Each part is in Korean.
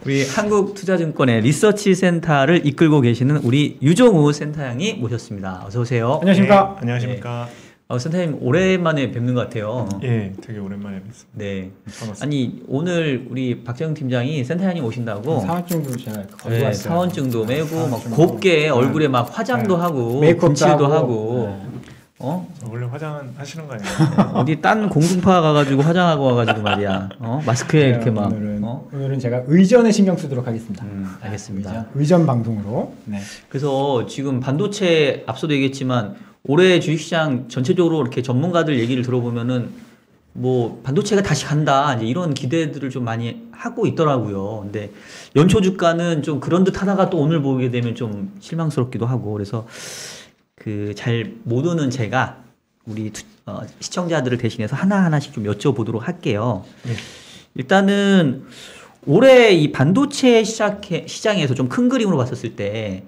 우리 한국투자증권의 리서치 센터를 이끌고 계시는 우리 유종우 센터장이 모셨습니다. 어서 오세요. 안녕하십니까? 네, 안녕하십니까? 센터장님 오랜만에 뵙는 것 같아요. 예, 되게 오랜만에 뵙습니다. 네. 반갑습니다. 아니 오늘 우리 박재영 팀장이 센터장님 오신다고 사원증도 제가 거기 네, 왔어요. 사원증도 메고 막 사원증도. 곱게 얼굴에 막 화장도 하고 메이크업도 분칠도 하고. 하고 원래 화장은 하시는 거 아니에요? 어디 딴 공중파 가가지고 화장하고 와가지고 말이야. 마스크에 이렇게 막. 오늘은 제가 의전에 신경 쓰도록 하겠습니다. 알겠습니다. 의전 방송으로. 네. 그래서 지금 반도체 앞서도 얘기했지만 올해 주식시장 전체적으로 이렇게 전문가들 얘기를 들어보면은 뭐 반도체가 다시 간다 이제 이런 기대들을 좀 많이 하고 있더라고요. 근데 연초 주가는 좀 그런 듯 하다가 또 오늘 보게 되면 좀 실망스럽기도 하고 그래서 그 잘 모르는 제가 우리 시청자들을 대신해서 하나하나씩 좀 여쭤보도록 할게요. 네. 일단은 올해 이 반도체 시장에서 좀 큰 그림으로 봤었을 때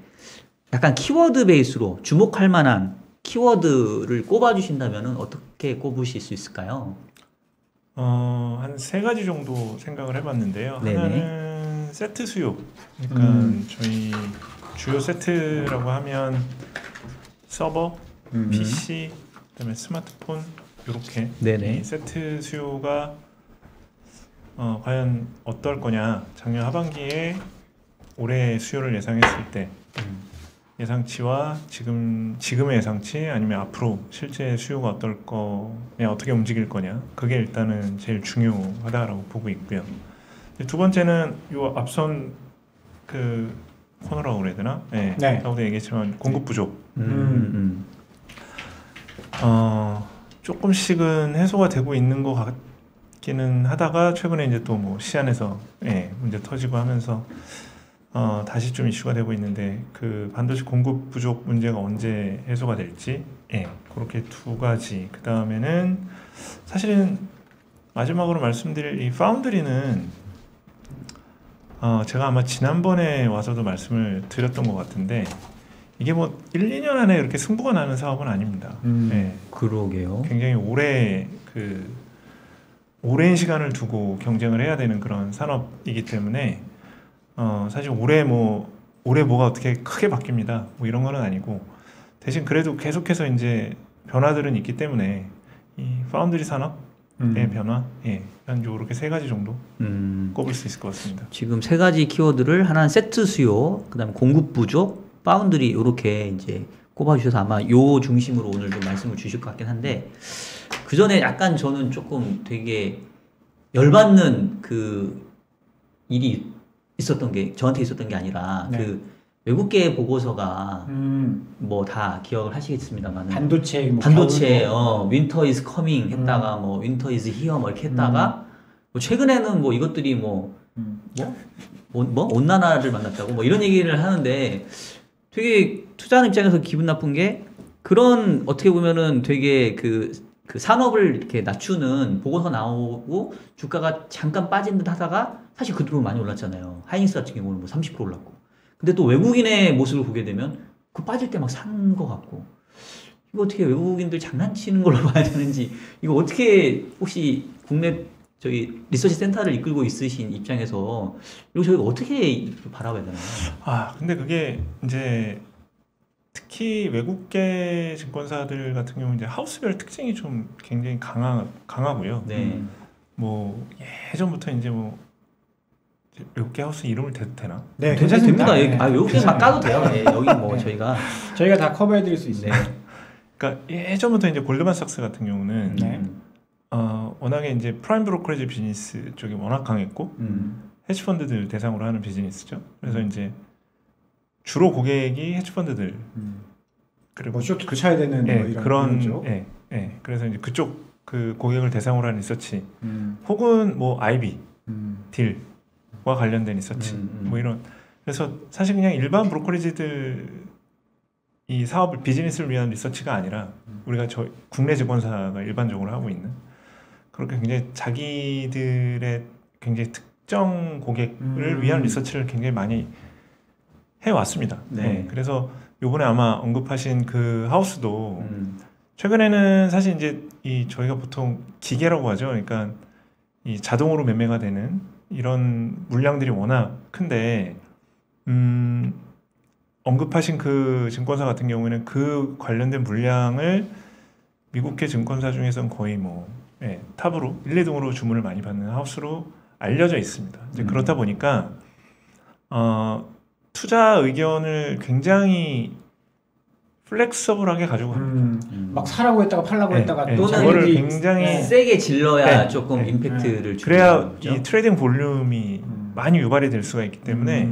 약간 키워드 베이스로 주목할 만한 키워드를 꼽아주신다면 어떻게 꼽으실 수 있을까요? 한 세 가지 정도 생각을 해봤는데요. 네네. 하나는 세트 수요. 그러니까 저희 주요 세트라고 하면 서버, PC, 그다음에 스마트폰 이렇게 네네. 이 세트 수요가 과연 어떨 거냐. 작년 하반기에 올해 수요를 예상했을 때 예상치와 지금의 예상치 아니면 앞으로 실제 수요가 어떨 거냐 어떻게 움직일 거냐 그게 일단은 제일 중요하다라고 보고 있고요. 두 번째는 요 앞선 그 코너라고 그래야 되나? 네. 아까도 얘기했지만 공급 부족. 조금씩은 해소가 되고 있는 것 같기는 하다가 최근에 이제 또 뭐 시안에서 문제 터지고 하면서 다시 좀 이슈가 되고 있는데 그 반도체 공급 부족 문제가 언제 해소가 될지 그렇게 두 가지. 그 다음에는 사실은 마지막으로 말씀드릴 이 파운드리는 제가 아마 지난번에 와서도 말씀을 드렸던 것 같은데 이게 뭐 1, 2년 안에 이렇게 승부가 나는 사업은 아닙니다. 그러게요. 굉장히 오랜 시간을 두고 경쟁을 해야 되는 그런 산업이기 때문에 사실 올해 뭐가 어떻게 크게 바뀝니다. 뭐 이런 거는 아니고 대신 그래도 계속해서 이제 변화들은 있기 때문에 이 파운드리 산업의 변화, 한 요렇게 세 가지 정도 꼽을 수 있을 것 같습니다. 지금 세 가지 키워드를 하나는 세트 수요, 그다음에 공급 부족, 파운드리 이렇게 이제 꼽아주셔서 아마 요 중심으로 오늘 좀 말씀을 주실 것 같긴 한데 그 전에 약간 저는 조금 되게 열받는 그 일이 있었던 게 저한테 있었던 게 아니라 그 외국계 보고서가 뭐 다 기억을 하시겠습니다만 반도체 윈터 이즈 커밍 했다가 뭐 윈터 이즈 히어 뭐 이렇게 했다가 뭐 최근에는 뭐 이것들이 온난화를 만났다고 뭐 이런 얘기를 하는데 되게 투자하는 입장에서 기분 나쁜 게 그런 어떻게 보면은 되게 그 산업을 이렇게 낮추는 보고서 나오고 주가가 잠깐 빠진 듯 하다가 사실 그대로 많이 올랐잖아요. 하이닉스 같은 경우는 뭐 30% 올랐고. 근데 또 외국인의 모습을 보게 되면 그 빠질 때 막 산 것 같고. 이거 어떻게 외국인들 장난치는 걸로 봐야 되는지 이거 어떻게 혹시 국내 저희 리서치 센터를 이끌고 있으신 입장에서 이거 저희가 어떻게 바라봐야 되나요? 근데 그게 이제 특히 외국계 증권사들 같은 경우 이제 하우스별 특징이 좀 굉장히 강하고요. 네. 뭐 예전부터 이제 뭐 외국계 하우스 이름을 대도 되나? 네, 됩니다. 괜찮습니다. 외국계 막 까도 돼요. 여기 뭐 저희가 다 커버해드릴 수 있어요. 그러니까 예전부터 이제 골드만삭스 같은 경우는 워낙에 이제 프라임 브로커리지 비즈니스 쪽이 워낙 강했고 헤지펀드들 대상으로 하는 비즈니스죠. 그래서 이제 주로 고객이 헤지펀드들 그리고 뭐 쇼트 쳐야 되는 뭐 이런 그런 그래서 이제 그쪽 그 고객을 대상으로 하는 리서치 혹은 뭐 IB 딜과 관련된 리서치 뭐 이런 그래서 사실 그냥 일반 브로커리지들 이 사업을 비즈니스를 위한 리서치가 아니라 우리가 국내 증권사가 일반적으로 하고 있는 그렇게 굉장히 자기들의 굉장히 특정 고객을 위한 리서치를 굉장히 많이 해왔습니다. 그래서 요번에 아마 언급하신 그 하우스도 최근에는 사실 이제 저희가 보통 기계라고 하죠. 그러니까 이 자동으로 매매가 되는 이런 물량들이 워낙 큰데 언급하신 그 증권사 같은 경우에는 그 관련된 물량을 미국계 증권사 중에서는 거의 뭐 탑으로 1, 2등으로 주문을 많이 받는 하우스로 알려져 있습니다. 이제 그렇다 보니까 투자 의견을 굉장히 플렉서블하게 가지고 갑니다. 막 사라고 했다가 팔라고 했다가 또 그거를 굉장히 세게 질러야 조금 임팩트를 주는 그래야 거죠. 이 트레이딩 볼륨이 많이 유발이 될 수가 있기 때문에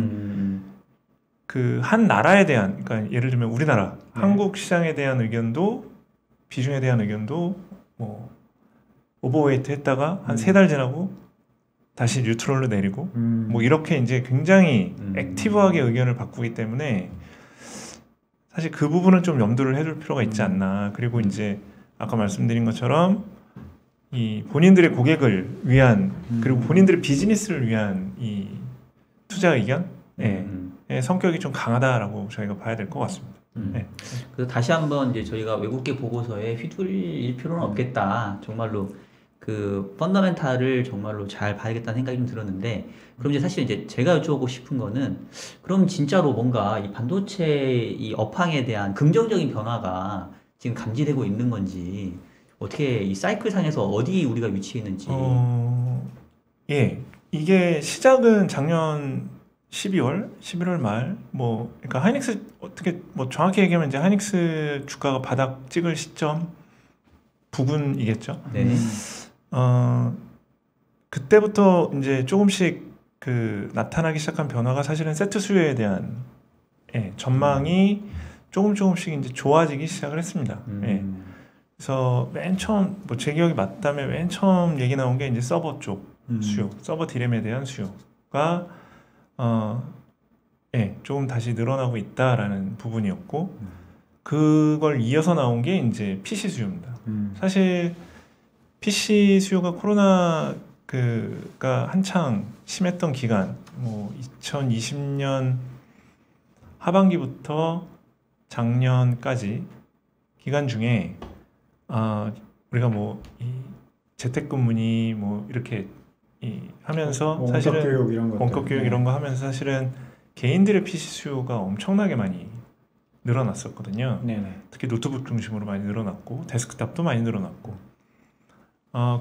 그 한 나라에 대한, 그러니까 예를 들면 우리나라 한국 시장에 대한 의견도, 비중에 대한 의견도 뭐 오버웨이트 했다가 한 3달 지나고 다시 뉴트럴로 내리고 뭐 이렇게 이제 굉장히 액티브하게 의견을 바꾸기 때문에 사실 그 부분은 좀 염두를 해둘 필요가 있지 않나. 그리고 이제 아까 말씀드린 것처럼 이 본인들의 고객을 위한 그리고 본인들의 비즈니스를 위한 이 투자 의견 성격이 좀 강하다라고 저희가 봐야 될 것 같습니다. 그래서 다시 한번 이제 저희가 외국계 보고서에 휘둘릴 필요는 없겠다. 정말로 그 펀더멘탈을 정말로 잘 봐야겠다는 생각이 좀 들었는데, 그럼 이제 사실 이제 제가 여쭤보고 싶은 거는, 그럼 진짜로 뭔가 이 반도체 이 업황에 대한 긍정적인 변화가 지금 감지되고 있는 건지, 어떻게 이 사이클 상에서 어디 우리가 위치해 있는지. 이게 시작은 작년 12월, 11월 말, 뭐, 그러니까 하이닉스 어떻게 뭐 정확히 얘기하면 이제 하이닉스 주가가 바닥 찍을 시점 부근이겠죠. 네. 그때부터 이제 조금씩 그 나타나기 시작한 변화가 사실은 세트 수요에 대한 전망이 조금씩 이제 좋아지기 시작을 했습니다. 그래서 맨 처음 뭐 제 기억이 맞다면 맨 처음 얘기 나온 게 이제 서버 쪽 수요, 서버 디램에 대한 수요가 조금 다시 늘어나고 있다라는 부분이었고, 그걸 이어서 나온 게 이제 PC 수요입니다. 사실 PC 수요가 코로나가 한창 심했던 기간, 뭐 2020년 하반기부터 작년까지 기간 중에 우리가 뭐 이 재택근무니 뭐 이렇게 하면서 사실은 원격 교육 이런 거 하면서 사실은 개인들의 PC 수요가 엄청나게 많이 늘어났었거든요. 특히 노트북 중심으로 많이 늘어났고 데스크탑도 많이 늘어났고,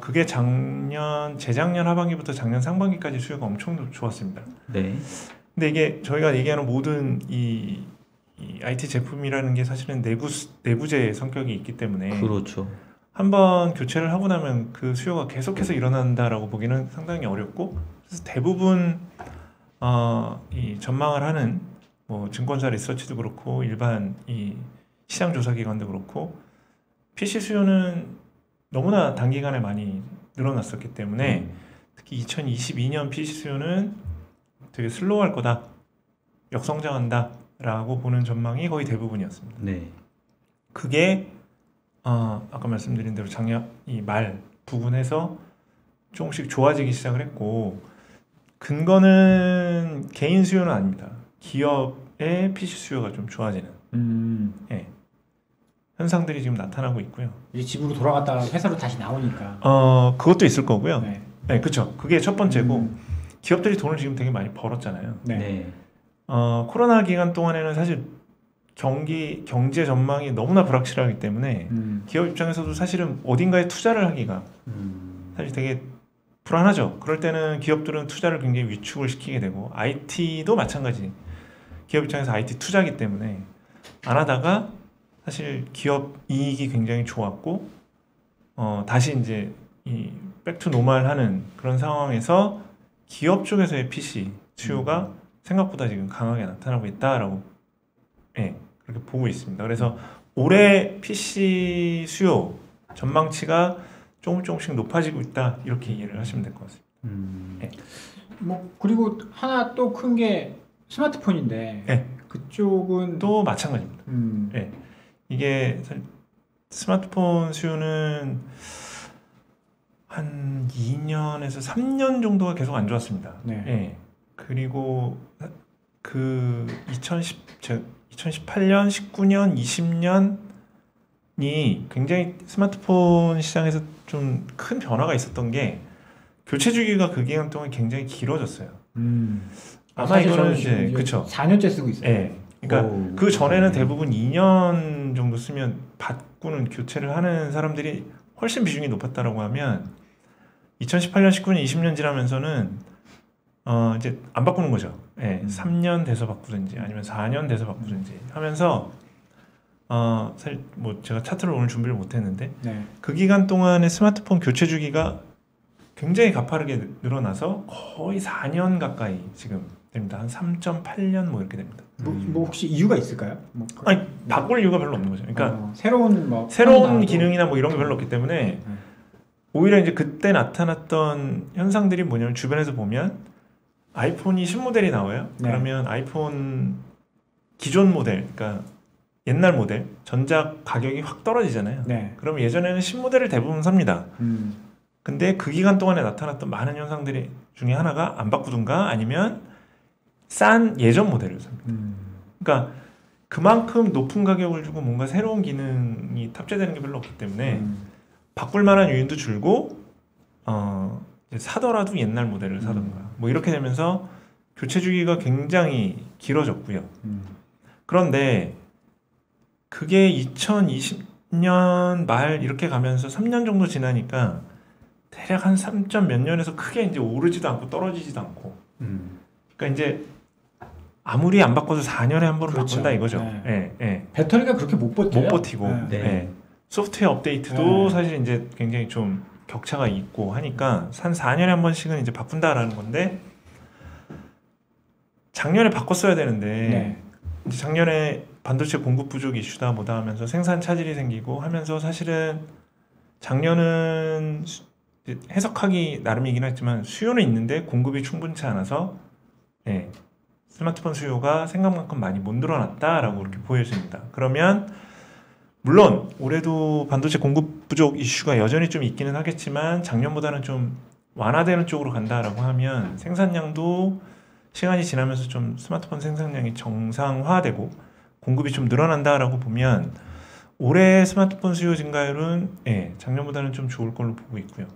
그게 재작년 하반기부터 작년 상반기까지 수요가 엄청 좋았습니다. 네. 근데 이게 저희가 얘기하는 모든 이 IT 제품이라는 게 사실은 내부재 성격이 있기 때문에, 그렇죠. 한번 교체를 하고 나면 그 수요가 계속해서 일어난다라고 보기는 상당히 어렵고, 그래서 대부분 이 전망을 하는 뭐 증권사 리서치도 그렇고 일반 이 시장 조사 기관도 그렇고 PC 수요는 너무나 단기간에 많이 늘어났었기 때문에 특히 2022년 PC 수요는 되게 슬로우할 거다, 역성장한다라고 보는 전망이 거의 대부분이었습니다. 네. 그게 아까 말씀드린 대로 작년 이 말 부분에서 조금씩 좋아지기 시작을 했고, 근거는 개인 수요는 아닙니다. 기업의 PC 수요가 좀 좋아지는 현상들이 지금 나타나고 있고요. 이제 집으로 돌아갔다가 회사로 다시 나오니까. 그것도 있을 거고요. 그렇죠. 그게 첫 번째고, 기업들이 돈을 지금 되게 많이 벌었잖아요. 코로나 기간 동안에는 사실 경제 전망이 너무나 불확실하기 때문에 기업 입장에서도 사실은 어딘가에 투자를 하기가 사실 되게 불안하죠. 그럴 때는 기업들은 투자를 굉장히 위축을 시키게 되고, IT도 마찬가지. 기업 입장에서 IT 투자기 때문에 안 하다가 사실 기업 이익이 굉장히 좋았고, 다시 이제 이 백투 노멀 하는 그런 상황에서 기업 쪽에서의 PC 수요가 생각보다 지금 강하게 나타나고 있다라고 그렇게 보고 있습니다. 그래서 올해 PC 수요 전망치가 조금씩 높아지고 있다, 이렇게 이해를 하시면 될 것 같습니다. 뭐 그리고 하나 또 큰 게 스마트폰인데 그쪽은 또 마찬가지입니다. 이게 스마트폰 수요는 한 2년에서 3년 정도가 계속 안 좋았습니다. 그리고 그 2018년, 19년, 20년이 굉장히 스마트폰 시장에서 좀 큰 변화가 있었던 게, 교체 주기가 그 기간 동안 굉장히 길어졌어요. 아마 사실 이거는 저는 지금 이제 그쵸. 4년째 쓰고 있어요. 예. 그러니까 오, 그 전에는 대부분 2년 정도 쓰면 바꾸는 교체를 하는 사람들이 훨씬 비중이 높았다라고 하면 2018년, 19년, 20년 지나면서는 이제 안 바꾸는 거죠. 예. 3년 돼서 바꾸든지 아니면 4년 돼서 바꾸든지 하면서 사실 뭐 제가 차트를 오늘 준비를 못했는데 네. 그 기간 동안의 스마트폰 교체 주기가 굉장히 가파르게 늘어나서 거의 4년 가까이 지금 됩니다. 한 3.8년 뭐 이렇게 됩니다. 뭐 혹시 이유가 있을까요? 뭐 아니 바꿀 이유가 별로 없는 거죠. 그러니까 새로운 기능이나 뭐 이런 게 별로 없기 때문에 오히려 이제 그때 나타났던 현상들이 뭐냐면 주변에서 보면 아이폰이 신모델이 나와요. 네. 그러면 아이폰 기존 모델, 그러니까 옛날 모델 전작 가격이 확 떨어지잖아요. 네. 그럼 예전에는 신모델을 대부분 삽니다. 근데 그 기간 동안에 나타났던 많은 현상들이 중에 하나가 안 바꾸든가 아니면 싼 예전 모델을 삽니다. 그러니까 그만큼 높은 가격을 주고 뭔가 새로운 기능이 탑재되는 게 별로 없기 때문에 바꿀 만한 요인도 줄고 사더라도 옛날 모델을 사던가 뭐 이렇게 되면서 교체 주기가 굉장히 길어졌고요. 그런데 그게 2020년 말 이렇게 가면서 3년 정도 지나니까 대략 한 3점 몇 년에서 크게 이제 오르지도 않고 떨어지지도 않고 그러니까 이제 아무리 안 바꿔도 4년에 한 번은 그렇죠. 바꾼다 이거죠. 네. 예, 예. 배터리가 그렇게 못 버텨요. 못 버티고 네. 예. 소프트웨어 업데이트도 네. 사실 이제 굉장히 좀 격차가 있고 하니까 한 4년에 한 번씩은 이제 바꾼다라는 건데 작년에 바꿨어야 되는데 네. 이제 작년에 반도체 공급 부족 이슈다 뭐다 하면서 생산 차질이 생기고 하면서 사실은 작년은 해석하기 나름이긴 했지만 수요는 있는데 공급이 충분치 않아서 예, 스마트폰 수요가 생각만큼 많이 못 늘어났다라고 이렇게 보여집니다. 그러면 물론 올해도 반도체 공급 부족 이슈가 여전히 좀 있기는 하겠지만 작년보다는 좀 완화되는 쪽으로 간다라고 하면 생산량도 시간이 지나면서 좀 스마트폰 생산량이 정상화되고 공급이 좀 늘어난다라고 보면 올해 스마트폰 수요 증가율은 예, 작년보다는 좀 좋을 걸로 보고 있고요.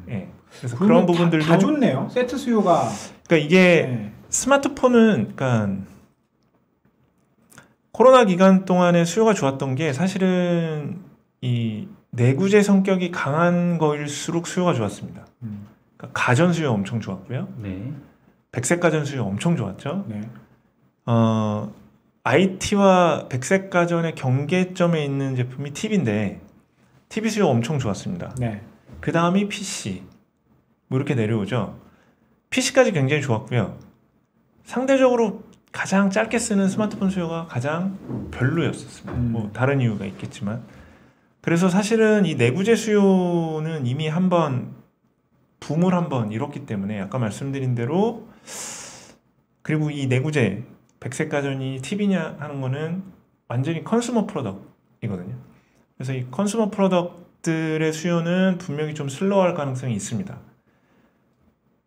예, 그래서 그런 부분들도 다 좋네요. 세트 수요가 그러니까 이게 네. 스마트폰은 그러니까 코로나 기간 동안에 수요가 좋았던 게 사실은 이 내구재 성격이 강한 거일수록 수요가 좋았습니다. 그러니까 가전 수요 엄청 좋았고요. 네. 백색 가전 수요 엄청 좋았죠. 네. IT와 백색 가전의 경계점에 있는 제품이 TV인데 TV 수요 엄청 좋았습니다. 네. 그 다음이 PC 뭐 이렇게 내려오죠. PC까지 굉장히 좋았고요. 상대적으로 가장 짧게 쓰는 스마트폰 수요가 가장 별로였었습니다. 뭐 다른 이유가 있겠지만 그래서 사실은 이 내구재 수요는 이미 한번 붐을 한번 이뤘기 때문에 아까 말씀드린 대로 그리고 이 내구재 백색 가전이 TV냐 하는 거는 완전히 컨슈머 프로덕트이거든요. 그래서 이 컨슈머 프로덕트들의 수요는 분명히 좀 슬로우할 가능성이 있습니다.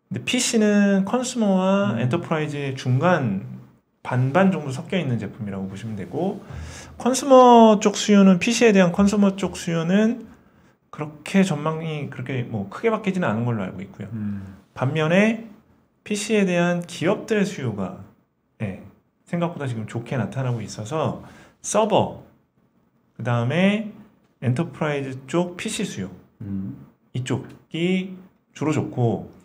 근데 PC는 컨슈머와 엔터프라이즈의 중간 반반 정도 섞여 있는 제품이라고 보시면 되고 컨슈머 쪽 수요는 PC에 대한 컨슈머 쪽 수요는 그렇게 전망이 그렇게 뭐 크게 바뀌지는 않은 걸로 알고 있고요. 반면에 PC에 대한 기업들의 수요가 예, 생각보다 지금 좋게 나타나고 있어서 서버 그 다음에 엔터프라이즈 쪽 PC 수요 이쪽이 주로 좋고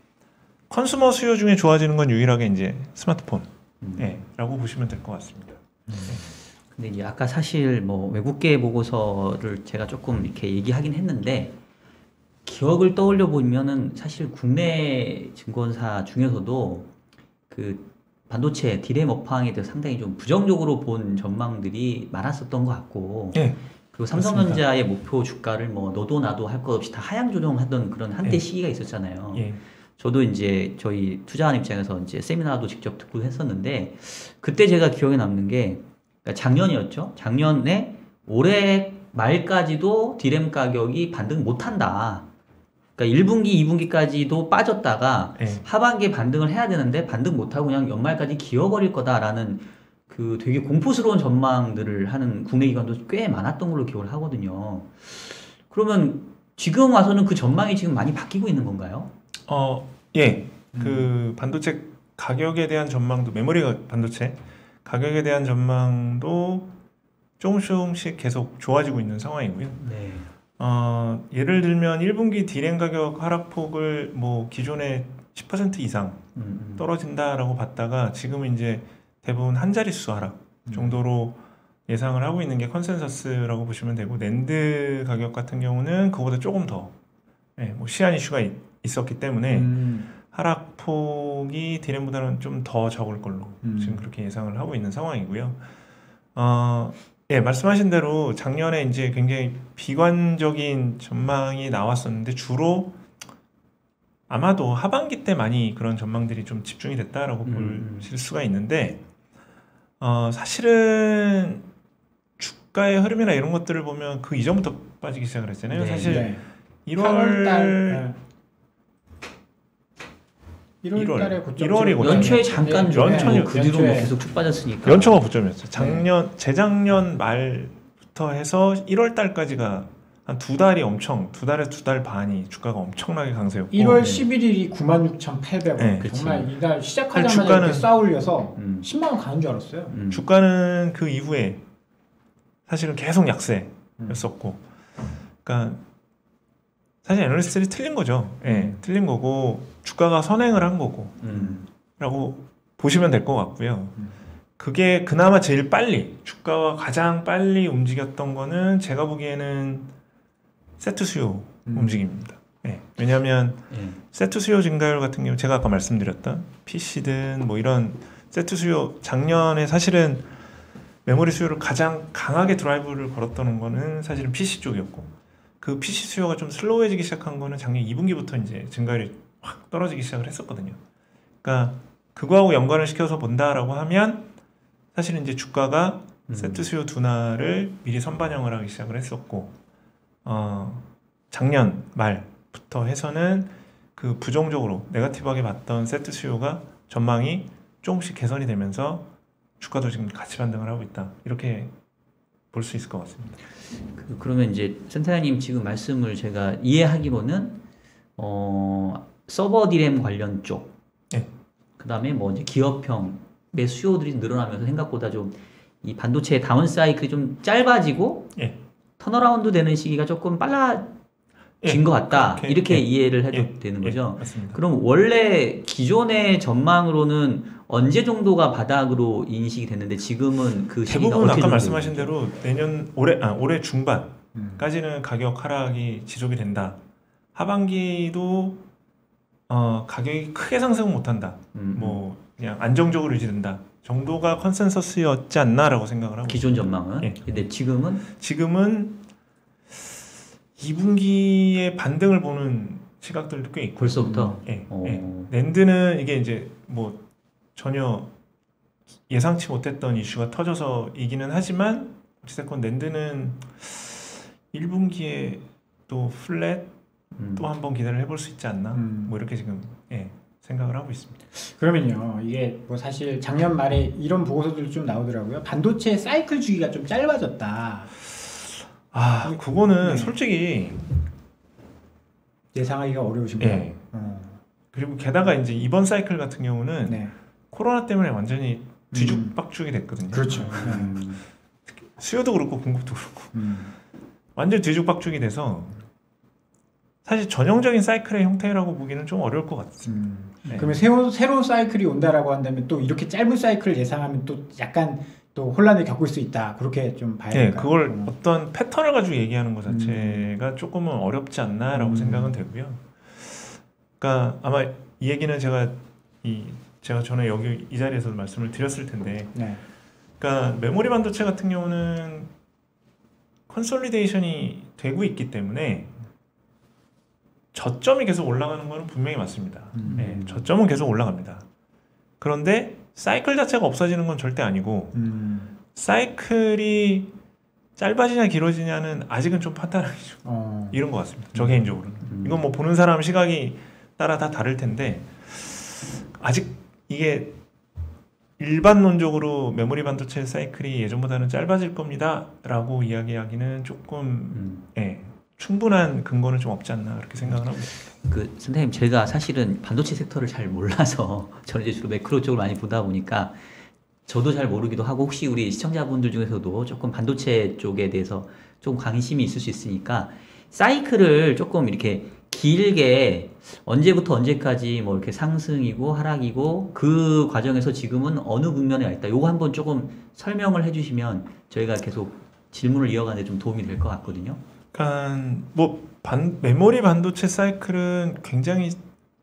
컨슈머 수요 중에 좋아지는 건 유일하게 이제 스마트폰 라고 보시면 될 것 같습니다. 근데 이제 아까 사실 뭐 외국계 보고서를 제가 조금 이렇게 얘기하긴 했는데 기억을 떠올려 보면은 사실 국내 증권사 중에서도 그 반도체 디램 업황에 대해서 상당히 좀 부정적으로 본 전망들이 많았었던 것 같고 예, 그리고 삼성전자의 목표 주가를 뭐 너도 나도 할 것 없이 다 하향 조정하던 그런 한때 예. 시기가 있었잖아요. 예. 저도 이제 저희 투자하는 입장에서 이제 세미나도 직접 듣고 했었는데 그때 제가 기억에 남는 게 그러니까 작년이었죠. 작년에 올해 말까지도 디램 가격이 반등 못한다. 그러니까 1분기, 2분기까지도 빠졌다가 예. 하반기에 반등을 해야 되는데 반등 못하고 그냥 연말까지 기어버릴 거다라는 그 되게 공포스러운 전망들을 하는 국내 기관도 꽤 많았던 걸로 기억을 하거든요. 그러면 지금 와서는 그 전망이 지금 많이 바뀌고 있는 건가요? 예. 그 반도체 가격에 대한 전망도 반도체 가격에 대한 전망도 조금씩 계속 좋아지고 있는 상황이고요. 네. 예를 들면 1분기 디램 가격 하락폭을 뭐 기존에 10% 이상 떨어진다라고 봤다가 지금은 이제 대부분 한 자릿수 하락 정도로 예상을 하고 있는 게 컨센서스라고 보시면 되고, 낸드 가격 같은 경우는 그보다 조금 더 뭐 시한 이슈가 있었기 때문에 하락폭이 디램보다는 좀 더 적을 걸로 지금 그렇게 예상을 하고 있는 상황이고요. 예, 말씀하신 대로 작년에 이제 굉장히 비관적인 전망이 나왔었는데 주로 아마도 하반기 때 많이 그런 전망들이 좀 집중이 됐다라고 보실 수가 있는데, 사실은 주가의 흐름이나 이런 것들을 보면 그 이전부터 빠지기 시작을 했잖아요. 네. 사실 네. 1월 1월달에 1월이 고점. 연초에 잠깐 좀 연초에 그 뒤로 뭐 연초에. 계속 쭉 빠졌으니까. 연초가 고점이었어요. 재작년 말부터 해서 1월 달까지가 한 두 달에서 두 달 반이 주가가 엄청나게 강세였고, 1월 11일이 96,800원. 네, 정말 이날 시작하자마자 주가는- 이렇게 쌓아올려서 음. 10만 원 가는 줄 알았어요. 주가는 그 이후에 사실은 계속 약세였었고, 그러니까 사실 애널리스트들이 틀린 거죠. 예, 틀린 거고 주가가 선행을 한 거고 라고 보시면 될 것 같고요. 그게 그나마 제일 빨리, 주가가 가장 빨리 움직였던 거는 제가 보기에는 세트 수요 움직임입니다. 예, 왜냐하면 예. 세트 수요 증가율 같은 경우 제가 아까 말씀드렸던 PC든 뭐 이런 세트 수요, 작년에 사실은 메모리 수요를 가장 강하게 드라이브를 걸었던 거는 사실은 PC 쪽이었고, 그 PC 수요가 좀 슬로우해지기 시작한 거는 작년 2분기부터 이제 증가율이 확 떨어지기 시작을 했었거든요. 그러니까 그거하고 연관을 시켜서 본다라고 하면 사실은 이제 주가가 세트 수요 둔화를 미리 선반영을 하기 시작을 했었고, 작년 말부터 해서는 그 부정적으로 네거티브하게 봤던 세트 수요가 전망이 조금씩 개선이 되면서 주가도 지금 같이 반등을 하고 있다, 이렇게 볼 수 있을 것 같습니다. 그러면 이제 센터장님 지금 말씀을 제가 이해하기로는 서버 디램 관련 쪽, 네. 그다음에 뭐 이제 기업형의 수요들이 늘어나면서 생각보다 좀 이 반도체의 다운 사이클이 좀 짧아지고 예. 턴어라운드 되는 시기가 조금 빨라진 예, 것 같다, 그렇게, 이렇게 예, 이해를 해도 예, 되는 거죠. 맞습니다. 그럼 원래 기존의 전망으로는 언제 정도가 바닥으로 인식이 됐는데 지금은 그 시기가 대부분 어떻게 아까 정도 말씀하신 되는지? 대로 올해 중반까지는 가격 하락이 지속이 된다. 하반기도 가격이 크게 상승 못한다. 뭐 그냥 안정적으로 유지된다 정도가 컨센서스였지 않나라고 생각을 하고 기존 있습니다. 전망은. 예. 근데 지금은 2분기에 반등을 보는 시각들도 꽤 있고. 벌써부터. 예. 낸드는 이게 이제 뭐 전혀 예상치 못했던 이슈가 터져서이기는 하지만 어찌됐건 낸드는 1분기에 또 플랫 또 한 번 기대를 해볼 수 있지 않나, 뭐 이렇게 지금 생각을 하고 있습니다. 그러면요, 이게 뭐 사실 작년 말에 이런 보고서들이 좀 나오더라고요. 반도체 사이클 주기가 좀 짧아졌다. 그거는 네. 솔직히 예상하기가 어려우신가요? 예. 그리고 게다가 이제 이번 사이클 같은 경우는 네. 코로나 때문에 완전히 뒤죽박죽이 됐거든요. 그렇죠. 수요도 그렇고 공급도 그렇고 완전 뒤죽박죽이 돼서 사실 전형적인 사이클의 형태라고 보기는 좀 어려울 것 같습니다. 네. 그러면 새로운 사이클이 온다라고 한다면 또 이렇게 짧은 사이클을 예상하면 또 약간 또 혼란을 겪을 수 있다, 그렇게 좀 봐야 될까요? 그걸 어떤 패턴을 가지고 얘기하는 것 자체가 조금은 어렵지 않나라고 생각은 되고요. 그러니까 아마 이 얘기는 제가 전에 여기 이 자리에서 말씀을 드렸을 텐데, 네. 그러니까 메모리 반도체 같은 경우는 컨솔리데이션이 되고 있기 때문에 저점이 계속 올라가는 거는 분명히 맞습니다. 네, 저점은 계속 올라갑니다. 그런데 사이클 자체가 없어지는 건 절대 아니고 사이클이 짧아지냐 길어지냐는 아직은 좀 판단하기 좀 이런 것 같습니다. 저 개인적으로는. 이건 뭐 보는 사람 시각이 따라 다 다를 텐데, 아직 이게 일반론적으로 메모리 반도체 사이클이 예전보다는 짧아질 겁니다 라고 이야기하기는 조금 충분한 근거는 좀 없지 않나 그렇게 생각을 합니다. 그 선생님 제가 사실은 반도체 섹터를 잘 몰라서 저는 이제 주로 매크로 쪽을 많이 보다 보니까 저도 잘 모르기도 하고 혹시 우리 시청자분들 중에서도 조금 반도체 쪽에 대해서 좀 관심이 있을 수 있으니까 사이클을 조금 이렇게 길게 언제부터 언제까지 뭐 이렇게 상승이고 하락이고 그 과정에서 지금은 어느 국면에 와 있다. 요거 한번 조금 설명을 해주시면 저희가 계속 질문을 이어가는 데 좀 도움이 될 것 같거든요. 그러니까 뭐 메모리 반도체 사이클은 굉장히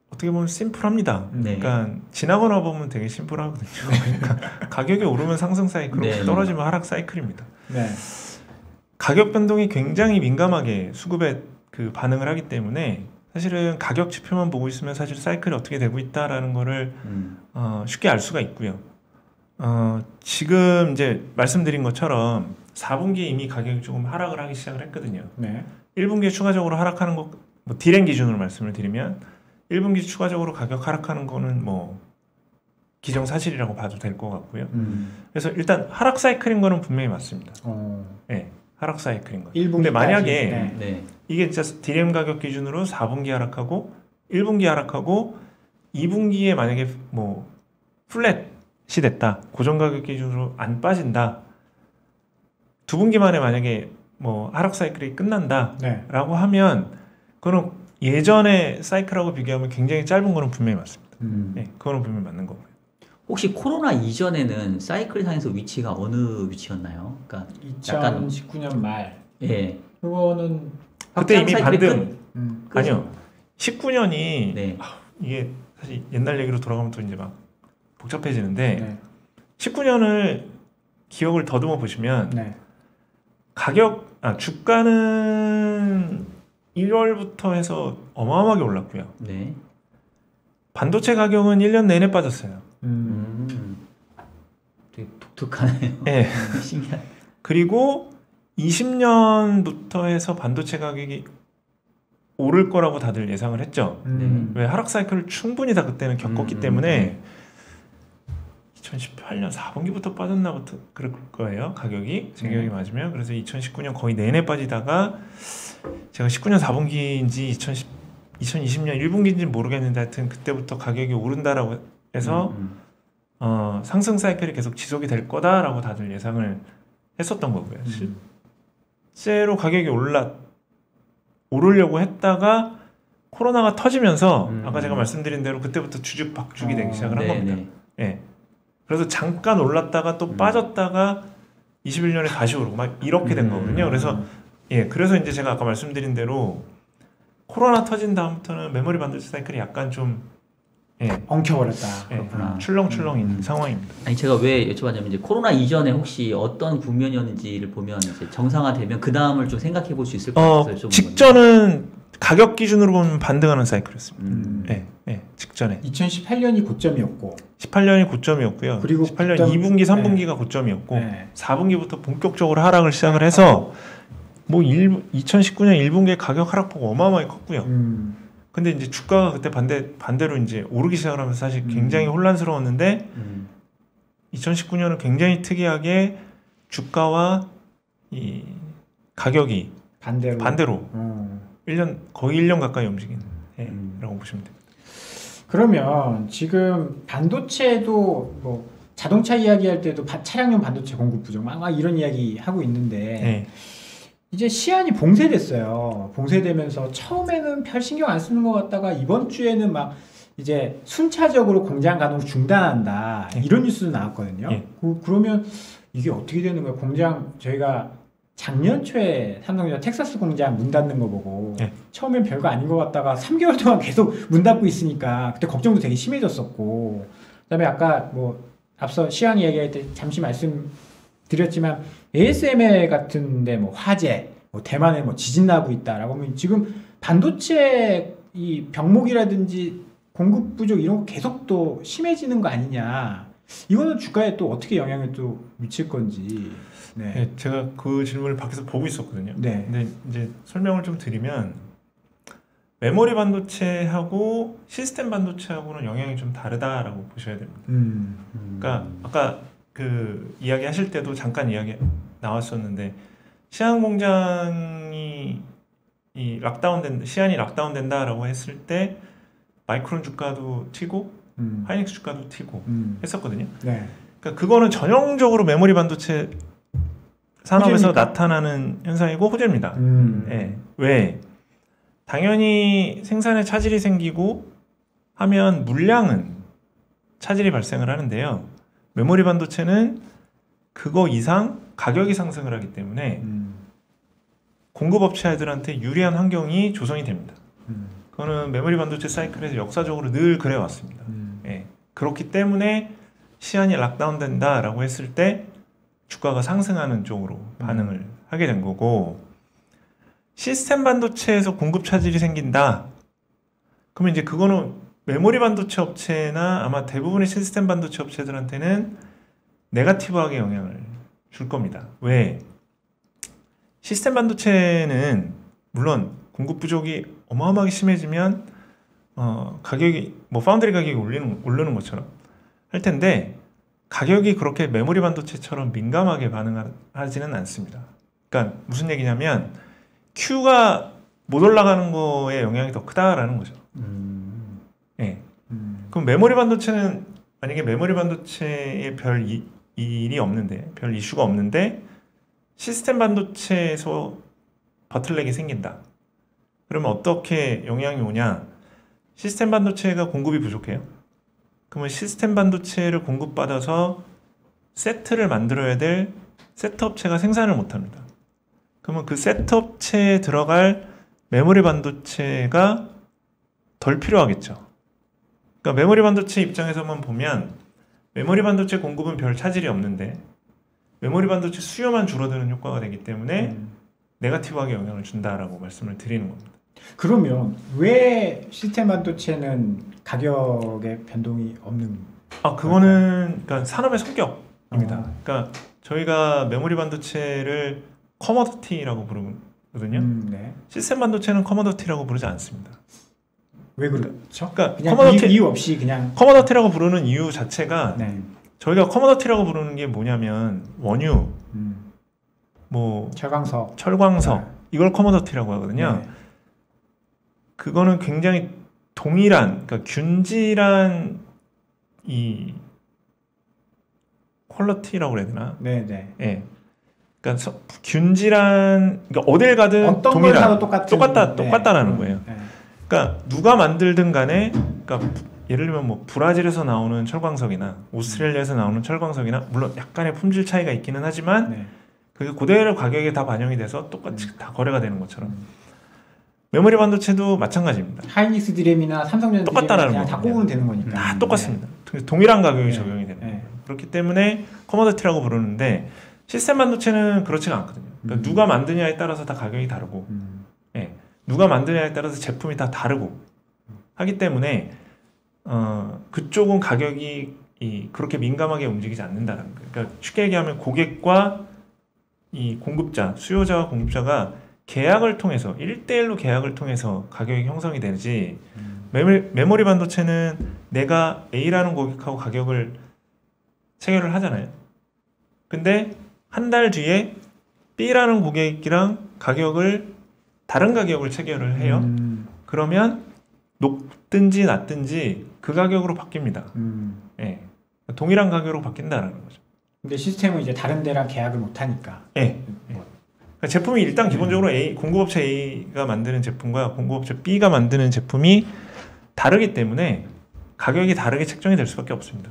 어떻게 보면 심플합니다. 네. 그러니까 지나거나 보면 되게 심플하거든요. 그러니까 가격이 오르면 상승 사이클이고 네. 떨어지면 하락 사이클입니다. 네. 가격 변동이 굉장히 민감하게 수급에 그 반응을 하기 때문에 사실은 가격 지표만 보고 있으면 사실 사이클이 어떻게 되고 있다라는 거를 쉽게 알 수가 있고요. 지금 이제 말씀드린 것처럼 4분기에 이미 가격이 조금 하락을 하기 시작을 했거든요. 네. 1분기에 추가적으로 하락하는 거, 뭐 디램 기준으로 말씀을 드리면 1분기 추가적으로 가격 하락하는 거는 뭐 기정사실이라고 봐도 될 것 같고요. 그래서 일단 하락 사이클인 거는 분명히 맞습니다. 네, 하락 사이클인 거. 근데 만약에 네. 이게 진짜 디램 가격 기준으로 4분기 하락하고 1분기 하락하고 2분기에 만약에 뭐 플랫이 됐다. 고정 가격 기준으로 안 빠진다. 2분기 만에 만약에 뭐 하락 사이클이 끝난다라고 하면 그거는 예전의 사이클하고 비교하면 굉장히 짧은 거는 분명히 맞습니다. 네, 그거는 분명히 맞는 거고요. 혹시 코로나 이전에는 사이클 상에서 위치가 어느 위치였나요? 그러니까 2019년 말. 예. 그거는 그때 이미 반등. 그렇죠. 아니요. 19년이 네. 이게 사실 옛날 얘기로 돌아가면 또 이제 막 복잡해지는데 네. 19년을 기억을 더듬어 보시면 네. 주가는 1월부터 해서 어마어마하게 올랐고요. 네. 반도체 가격은 1년 내내 빠졌어요. 되게 독특하네요. 네. 신기한. 그리고 20년부터 해서 반도체 가격이 오를 거라고 다들 예상을 했죠. 왜 하락 사이클을 충분히 다 그때는 겪었기 때문에 2018년 4분기부터 빠졌나부터 그럴 거예요. 가격이 제 기억이 맞으면. 그래서 2019년 거의 내내 빠지다가 제가 19년 4분기인지 2020년 1분기인지 모르겠는데 하여튼 그때부터 가격이 오른다라고 해서 상승 사이클이 계속 지속이 될 거다라고 다들 예상을 했었던 거고요. 실제로 가격이 오르려고 했다가 코로나가 터지면서 아까 제가 말씀드린 대로 그때부터 주죽박죽이 되기 시작을 한 겁니다. 예. 그래서 잠깐 올랐다가 또 빠졌다가 21년에 다시 오르고 막 이렇게 된 거거든요. 그래서 그래서 이제 제가 아까 말씀드린 대로 코로나 터진 다음부터는 메모리 반도체 사이클이 약간 좀 엉켜버렸다. 그렇구나. 출렁출렁인 상황입니다. 아니 제가 왜 여쭤봤냐면 이제 코로나 이전에 혹시 어떤 국면이었는지를 보면 이제 정상화되면 그 다음을 좀 생각해 볼 수 있을 것 같아서 직전은 가격 기준으로 보면 반등하는 사이클이었습니다. 직전에 2018년이 고점이었고 18년이 고점이었고요. 그리고 18년 2분기, 3분기가 고점이었고 4분기부터 본격적으로 하락을 시작을 해서 뭐 2019년 1분기에 가격 하락폭 어마어마하게 컸고요. 근데 이제 주가가 그때 반대로 이제 오르기 시작을 하면서 사실 굉장히 혼란스러웠는데 2019년은 굉장히 특이하게 주가와 이 가격이 반대로 1년 거의 1년 가까이 움직인 라고 보시면 됩니다. 그러면 지금 반도체도 뭐 자동차 이야기할 때도 차량용 반도체 공급 부족 막 이런 이야기 하고 있는데 이제 시안이 봉쇄됐어요. 봉쇄되면서 처음에는 별 신경 안 쓰는 것 같다가 이번 주에는 막 이제 순차적으로 공장 가동을 중단한다 이런 뉴스도 나왔거든요. 그러면 이게 어떻게 되는 거예요? 공장 저희가 작년 초에 삼성전자 텍사스 공장 문 닫는 거 보고 처음엔 별거 아닌 것 같다가 3개월 동안 계속 문 닫고 있으니까 그때 걱정도 되게 심해졌었고 그다음에 아까 뭐 앞서 시안 이야기할 때 잠시 말씀드렸지만 ASML 같은데 뭐 화재, 뭐 대만에 뭐 지진 나고 있다라고 하면 지금 반도체 이 병목이라든지 공급 부족 이런 거 계속 또 심해지는 거 아니냐? 이거는 주가에 또 어떻게 영향을 또 미칠 건지. 제가 그 질문을 밖에서 보고 있었거든요. 근데 이제 설명을 좀 드리면 메모리 반도체하고 시스템 반도체하고는 영향이 좀 다르다라고 보셔야 됩니다. 그러니까 아까 그 이야기 하실 때도 잠깐 이야기 나왔었는데 시안 공장이 이 시안이 락다운된다라고 했을 때 마이크론 주가도 튀고 하이닉스 주가도 튀고 했었거든요. 네. 그러니까 그거는 전형적으로 메모리 반도체 산업에서 호재입니까? 나타나는 현상이고 호재입니다. 네. 왜? 당연히 생산에 차질이 생기고 하면 물량은 차질이 발생을 하는데요. 메모리 반도체는 그거 이상 가격이 상승을 하기 때문에 공급업체들한테 유리한 환경이 조성이 됩니다. 그거는 메모리 반도체 사이클에서 역사적으로 늘 그래왔습니다. 예. 그렇기 때문에 시안이 락다운된다라고 했을 때 주가가 상승하는 쪽으로 반응을 하게 된 거고, 시스템 반도체에서 공급 차질이 생긴다. 그러면 이제 그거는 메모리 반도체 업체나 아마 대부분의 시스템 반도체 업체들한테는 네거티브하게 영향을 줄 겁니다. 왜? 시스템 반도체는 물론 공급 부족이 어마어마하게 심해지면 가격이 뭐 파운드리 가격이 오르는 것처럼 할 텐데, 가격이 그렇게 메모리 반도체처럼 민감하게 반응하지는 않습니다. 그러니까 무슨 얘기냐면 Q가 못 올라가는 거에 영향이 더 크다라는 거죠. 예. 그럼 메모리 반도체는 만약에 메모리 반도체에 별 일이 없는데, 별 이슈가 없는데 시스템 반도체에서 버틀렉이 생긴다. 그러면 어떻게 영향이 오냐? 시스템 반도체가 공급이 부족해요. 그러면 시스템 반도체를 공급받아서 세트를 만들어야 될 세트 업체가 생산을 못합니다. 그러면 그 세트 업체에 들어갈 메모리 반도체가 덜 필요하겠죠. 그러니까 메모리 반도체 입장에서만 보면 메모리 반도체 공급은 별 차질이 없는데 메모리 반도체 수요만 줄어드는 효과가 되기 때문에 네거티브하게 영향을 준다라고 말씀을 드리는 겁니다. 그러면 왜 시스템 반도체는 가격의 변동이 없는? 그거는 그러니까 산업의 성격입니다. 그러니까 저희가 메모리 반도체를 커머더티라고 부르거든요. 네. 시스템 반도체는 커머더티라고 부르지 않습니다. 왜 그렇죠? 그러니까 그냥 이유 없이 그냥 커머더티라고 부르는 이유 자체가 네. 저희가 커머더티라고 부르는 게 뭐냐면 원유, 뭐 철광석 네. 이걸 커머더티라고 하거든요. 네. 그거는 굉장히 동일한, 그러니까 균질한 이 퀄리티라고 해야 되나? 네네. 예. 그러니까 균질한, 그러니까 어딜 가든 어떤 동일한, 똑같다라는 똑같다라는 거예요. 네. 그러니까 누가 만들든 간에, 그러니까 예를 들면 뭐 브라질에서 나오는 철광석이나 오스트레일리아에서 나오는 철광석이나 물론 약간의 품질 차이가 있기는 하지만 네. 그게 그대로 가격에 다 반영이 돼서 똑같이 다 거래가 되는 것처럼 메모리 반도체도 마찬가지입니다. 하이닉스 디램이나 삼성전자 똑같다라는 디램 다 꼽으면 되는 거니까. 다 똑같습니다. 동일한 가격이 적용이 되는 거예요. 그렇기 때문에 커머더티라고 부르는데 시스템 반도체는 그렇지가 않거든요. 그러니까 누가 만드냐에 따라서 다 가격이 다르고 예, 누가 만드냐에 따라서 제품이 다 다르고 하기 때문에 그쪽은 가격이 그렇게 민감하게 움직이지 않는다는 거예요. 그러니까 쉽게 얘기하면 고객과 이 공급자, 수요자와 공급자가 계약을 통해서 1대1로 계약을 통해서 가격이 형성이 되지 메모리 반도체는 내가 A라는 고객하고 가격을 체결을 하잖아요. 근데 한 달 뒤에 B라는 고객이랑 다른 가격을 체결을 해요. 그러면 높든지 낮든지 그 가격으로 바뀝니다. 예. 동일한 가격으로 바뀐다는 거죠. 근데 시스템은 이제 다른 데랑 계약을 못 하니까. 예. 그러니까 제품이 일단 기본적으로 공급업체 A가 만드는 제품과 공급업체 B가 만드는 제품이 다르기 때문에 가격이 다르게 책정이 될 수밖에 없습니다.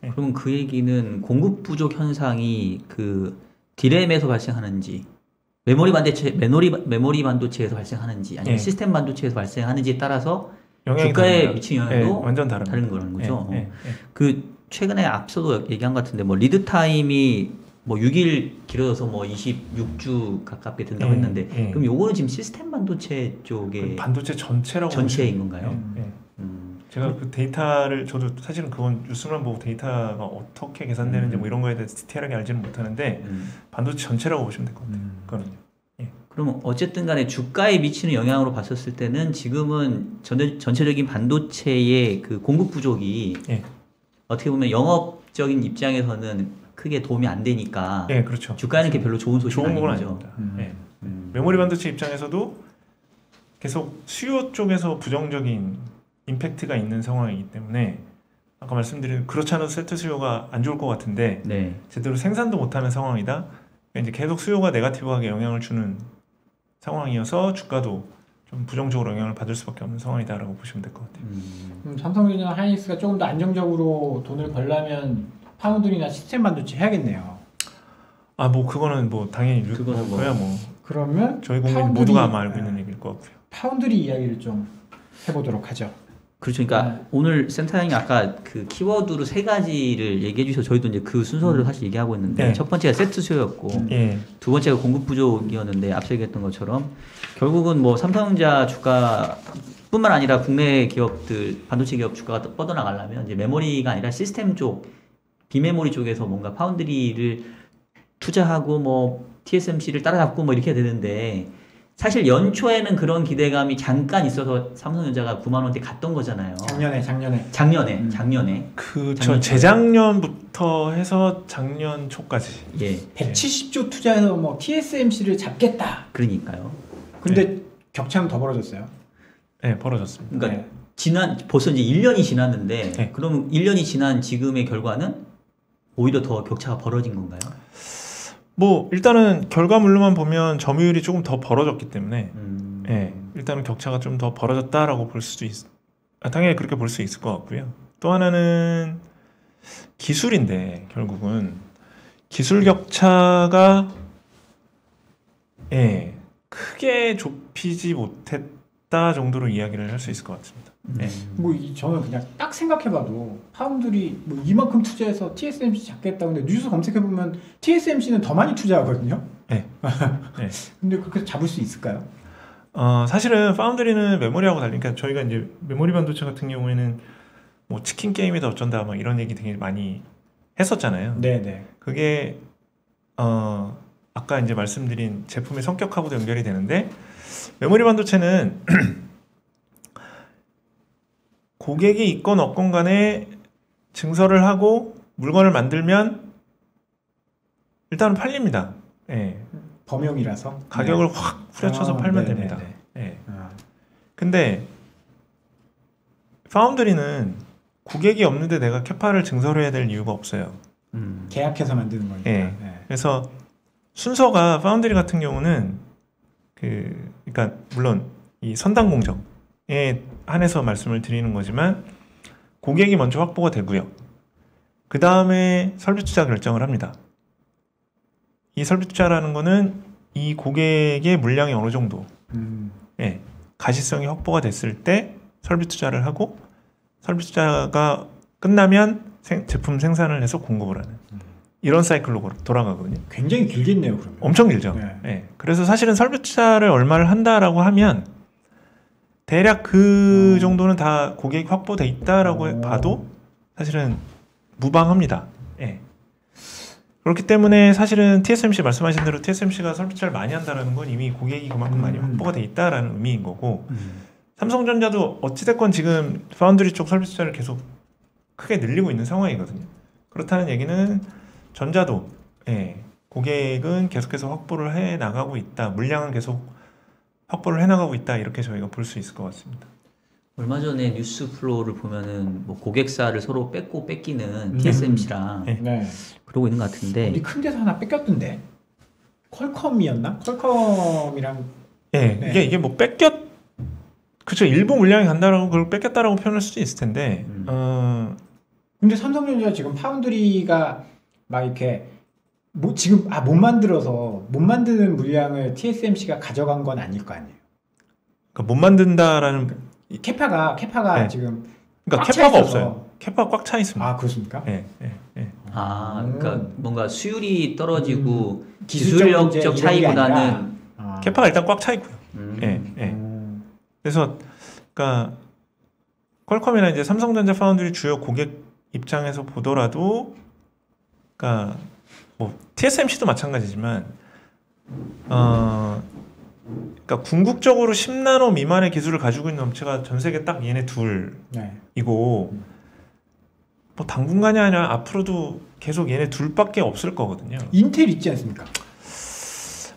그러면 그 얘기는 공급 부족 현상이 그 디램에서 발생하는지 메모리 반도체에서 발생하는지 아니면 시스템 반도체에서 발생하는지에 따라서 주가에 다릅니다. 미치는 영향도 완전 다른 거라는 거죠. 예. 그 최근에 앞서도 얘기한 것 같은데 뭐 리드 타임이 뭐 6일 길어져서 뭐 26주 가깝게 된다고 했는데 그럼 요거는 지금 시스템 반도체 쪽에 반도체 전체인 건가요? 제가 그 데이터를 저도 사실은 그건 뉴스만 보고 데이터가 어떻게 계산되는지 뭐 이런 거에 대해서 디테일하게 알지는 못하는데 반도체 전체라고 보시면 될 것 같아요. 그거는요. 그러면 어쨌든 간에 주가에 미치는 영향으로 봤었을 때는 지금은 전체적인 반도체의 그 공급 부족이 어떻게 보면 영업적인 입장에서는 크게 도움이 안 되니까 그렇죠. 주가에는 게 별로 좋은 소식이 아닌 거죠. 아닙니다. 메모리 반도체 입장에서도 계속 수요 쪽에서 부정적인 임팩트가 있는 상황이기 때문에 아까 말씀드린 그렇지 않아도 세트 수요가 안 좋을 것 같은데 네. 제대로 생산도 못하는 상황이다. 그러니까 이제 계속 수요가 네거티브하게 영향을 주는 상황이어서 주가도 좀 부정적으로 영향을 받을 수밖에 없는 상황이다라고 보시면 될 것 같아요. 삼성전자, 하이닉스가 조금 더 안정적으로 돈을 벌려면 파운드리나 시스템 반도체 해야겠네요. 아, 뭐 그거는 뭐 당연히 그거는 그거야 뭐 그러면 저희 국민 모두가 아마 알고 있는 얘기일 것 같고요. 파운드리 이야기를 좀 해보도록 하죠. 그렇죠. 그러니까 오늘 센터장이 아까 그 키워드로 세 가지를 얘기해 주셔서 저희도 이제 그 순서를 사실 얘기하고 있는데 네. 첫 번째가 세트 수요였고 두 번째가 공급 부족이었는데 앞서 얘기했던 것처럼 결국은 뭐 삼성전자 주가뿐만 아니라 국내 기업들 반도체 기업 주가가 뻗어나가려면 이제 메모리가 아니라 시스템 쪽 비메모리 쪽에서 뭔가 파운드리를 투자하고 뭐 TSMC를 따라잡고 뭐 이렇게 되는데 사실 연초에는 그런 기대감이 잠깐 있어서 삼성전자가 9만 원대 갔던 거잖아요. 작년에. 그쵸. 재작년부터 해서 작년 초까지. 예. 170조 투자해서 뭐 TSMC를 잡겠다. 그러니까요. 근데 격차는 더 벌어졌어요. 네, 벌어졌습니다. 그러니까 벌써 이제 1년이 지났는데 네. 그럼 1년이 지난 지금의 결과는 오히려 더 격차가 벌어진 건가요? 뭐 일단은 결과물로만 보면 점유율이 조금 더 벌어졌기 때문에 일단은 격차가 좀 더 벌어졌다라고 볼 수도 당연히 그렇게 볼 수 있을 것 같고요. 또 하나는 기술인데 결국은 기술 격차가 크게 좁히지 못했다 정도로 이야기를 할 수 있을 것 같습니다. 저는 그냥 딱 생각해봐도 파운드리 뭐 이만큼 투자해서 TSMC 잡겠다. 근데 뉴스 검색해보면 TSMC는 더 많이 투자하거든요. 네. 근데 그렇게 잡을 수 있을까요? 사실은 파운드리는 메모리하고 다르니까 저희가 이제 메모리 반도체 같은 경우에는 뭐 치킨 게임이다 어쩐다 막 이런 얘기 되게 많이 했었잖아요. 네네. 그게 아까 이제 말씀드린 제품의 성격하고도 연결이 되는데 메모리 반도체는 고객이 있건 없건 간에 증설을 하고 물건을 만들면 일단은 팔립니다. 범용이라서 가격을 확 후려쳐서 팔면 됩니다. 근데 파운드리는 고객이 없는데 내가 캐파를 증설해야 될 이유가 없어요. 계약해서 만드는 거니까. 그래서 순서가 파운드리 같은 경우는 그러니까 물론 이 선단 공정에 한해서 말씀을 드리는 거지만 고객이 먼저 확보가 되고요. 그 다음에 설비 투자 결정을 합니다. 이 설비 투자라는 거는 이 고객의 물량이 어느 정도 가시성이 확보가 됐을 때 설비 투자를 하고 설비 투자가 끝나면 제품 생산을 해서 공급을 하는 이런 사이클로 돌아가거든요. 굉장히 길겠네요, 그러면. 엄청 길죠. 그래서 사실은 설비 투자를 얼마를 한다라고 하면 대략 그 정도는 다 고객이 확보돼 있다라고 봐도 사실은 무방합니다. 그렇기 때문에 사실은 TSMC 말씀하신 대로 TSMC가 설비 투자를 많이 한다는 건 이미 고객이 그만큼 많이 확보가 돼 있다라는 의미인 거고 삼성전자도 어찌됐건 지금 파운드리 쪽 설비 투자를 계속 크게 늘리고 있는 상황이거든요. 그렇다는 얘기는 전자도 고객은 계속해서 확보를 해 나가고 있다. 물량은 계속 확보를 해나가고 있다. 이렇게 저희가 볼 수 있을 것 같습니다. 얼마 전에 뉴스 플로우를 보면은 뭐 고객사를 서로 뺏고 뺏기는 TSMC랑 그러고 있는 것 같은데 우리 큰 데서 하나 뺏겼던데 퀄컴이었나? 퀄컴이랑 이게 뭐 그쵸 일부 물량이 간다라고 그걸 뺏겼다라고 표현할 수도 있을 텐데 근데 삼성전자 지금 파운드리가 막 이렇게 지금 못 만드는 물량을 TSMC가 가져간 건 아닐 거 아니에요. 그러니까 못 만든다라는 캐파가 지금 그러니까 캐파가 없어요. 캐파가 꽉 차 있습니다. 아 그렇습니까? 그러니까 뭔가 수율이 떨어지고 기술력적 차이보다는 캐파가 일단 꽉 차 있고요. 그래서 그러니까 퀄컴이나 이제 삼성전자 파운드리 주요 고객 입장에서 보더라도 그러니까 뭐 TSMC도 마찬가지지만 그러니까 궁극적으로 10나노 미만의 기술을 가지고 있는 업체가 전 세계 딱 얘네 둘이고 뭐 당분간이 아니라 앞으로도 계속 얘네 둘밖에 없을 거거든요. 인텔 있지 않습니까?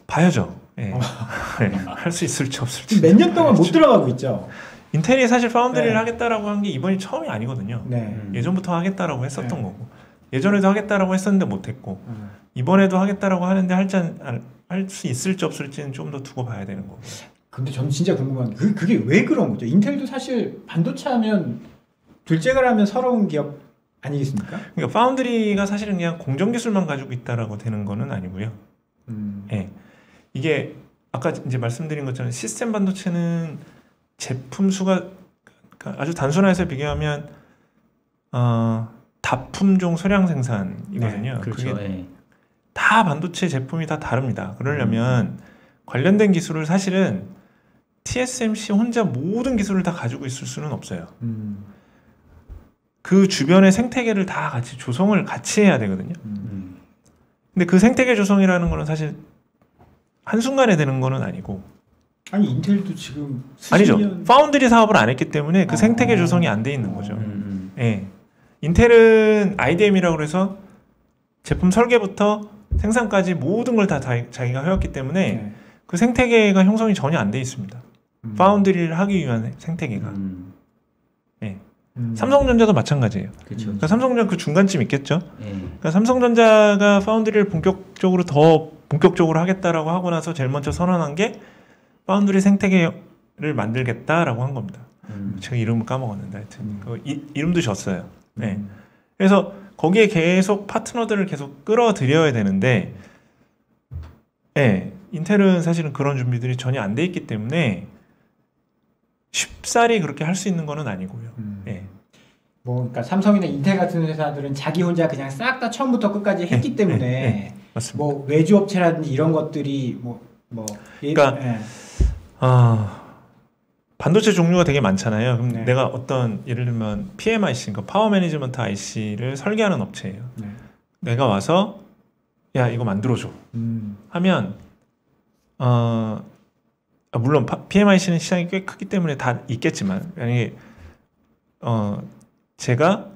봐야죠. 네. 할 수 있을지 없을지. 몇 년 동안 못 들어가고 있죠. 인텔이 사실 파운드리를 하겠다라고 한 게 이번이 처음이 아니거든요. 네. 예전부터 하겠다라고 했었던 거고, 예전에도 하겠다라고 했었는데 못했고, 이번에도 하겠다라고 하는데 할 수 있을지 없을지는 좀 더 두고 봐야 되는 거고. 근데 저는 진짜 궁금한 게 그게 왜 그런 거죠? 인텔도 사실 반도체 하면 둘째가 라면 서러운 기업 아니겠습니까? 그러니까 파운드리가 사실은 그냥 공정 기술만 가지고 있다라고 되는 거는 아니고요. 네. 이게 아까 이제 말씀드린 것처럼 시스템 반도체는 제품 수가 아주 단순화해서 비교하면 다품종 소량 생산이거든요. 네, 그렇죠. 그게 다 반도체 제품이 다 다릅니다. 그러려면 관련된 기술을 사실은 TSMC 혼자 모든 기술을 다 가지고 있을 수는 없어요. 그 주변의 생태계를 다 같이 조성을 같이 해야 되거든요. 근데 그 생태계 조성이라는 거는 사실 한순간에 되는 거는 아니고. 아니 인텔도 지금 아니죠. 파운드리 사업을 안 했기 때문에 그 생태계 조성이 안 돼 있는 거죠. 예. 인텔은 IDM이라고 해서 제품 설계부터 생산까지 모든 걸 다 자기가 해왔기 때문에 그 생태계가 형성이 전혀 안 돼 있습니다. 파운드리를 하기 위한 생태계가. 예. 삼성전자도 마찬가지예요. 그렇죠. 그러니까 삼성전자 그 중간쯤 있겠죠. 예. 그러니까 삼성전자가 파운드리를 본격적으로 하겠다라고 하고 나서 제일 먼저 선언한 게 파운드리 생태계를 만들겠다라고 한 겁니다. 제가 이름을 까먹었는데 하여튼 이름도 졌어요. 네. 그래서 거기에 계속 파트너들을 계속 끌어들여야 되는데, 네, 인텔은 사실은 그런 준비들이 전혀 안 돼 있기 때문에 쉽사리 그렇게 할 수 있는 거는 아니고요. 네. 뭐 그러니까 삼성이나 인텔 같은 회사들은 자기 혼자 그냥 싹 다 처음부터 끝까지 했기 때문에 맞습니다. 뭐 외주 업체라든지 이런 것들이 그러니까 반도체 종류가 되게 많잖아요. 그럼 내가 어떤 예를 들면 PMIC, 그러니까 파워 매니지먼트 IC를 설계하는 업체예요. 내가 와서 야 이거 만들어줘 하면 물론 PMIC는 시장이 꽤 크기 때문에 다 있겠지만 만약에 제가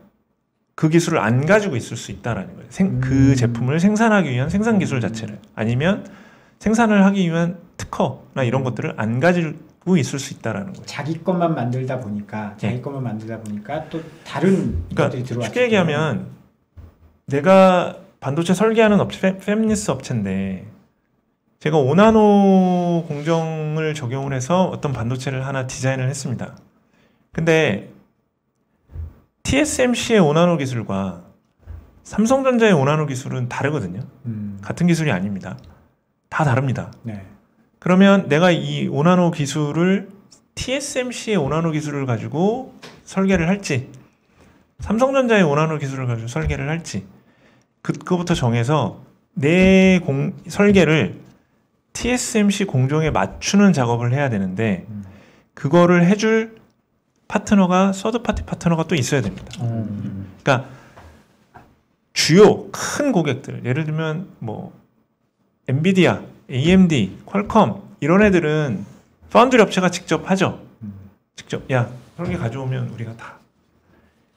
그 기술을 안 가지고 있을 수 있다라는 거예요. 그 제품을 생산하기 위한 생산 기술 자체를 아니면 생산을 하기 위한 특허나 이런 것들을 안 가지고 있을 수 있다라는 거예요. 자기 것만 만들다 보니까 또 다른 것들이 들어왔죠. 쉽게 얘기하면 내가 반도체 설계하는 업체, 팹리스 업체인데 제가 5나노 공정을 적용을 해서 어떤 반도체를 하나 디자인을 했습니다. 근데 TSMC의 5나노 기술과 삼성전자의 5나노 기술은 다르거든요. 같은 기술이 아닙니다. 다 다릅니다. 네. 그러면 내가 이 5나노 기술을 TSMC의 5나노 기술을 가지고 설계를 할지 삼성전자의 5나노 기술을 가지고 설계를 할지 그거부터 정해서 내 설계를 TSMC 공정에 맞추는 작업을 해야 되는데 그거를 해줄 파트너가 서드파티 파트너가 또 있어야 됩니다. 그러니까 주요 큰 고객들 예를 들면 뭐 엔비디아, AMD, 퀄컴 이런 애들은 파운드리 업체가 직접 하죠. 직접 야 설계 가져오면 우리가 다.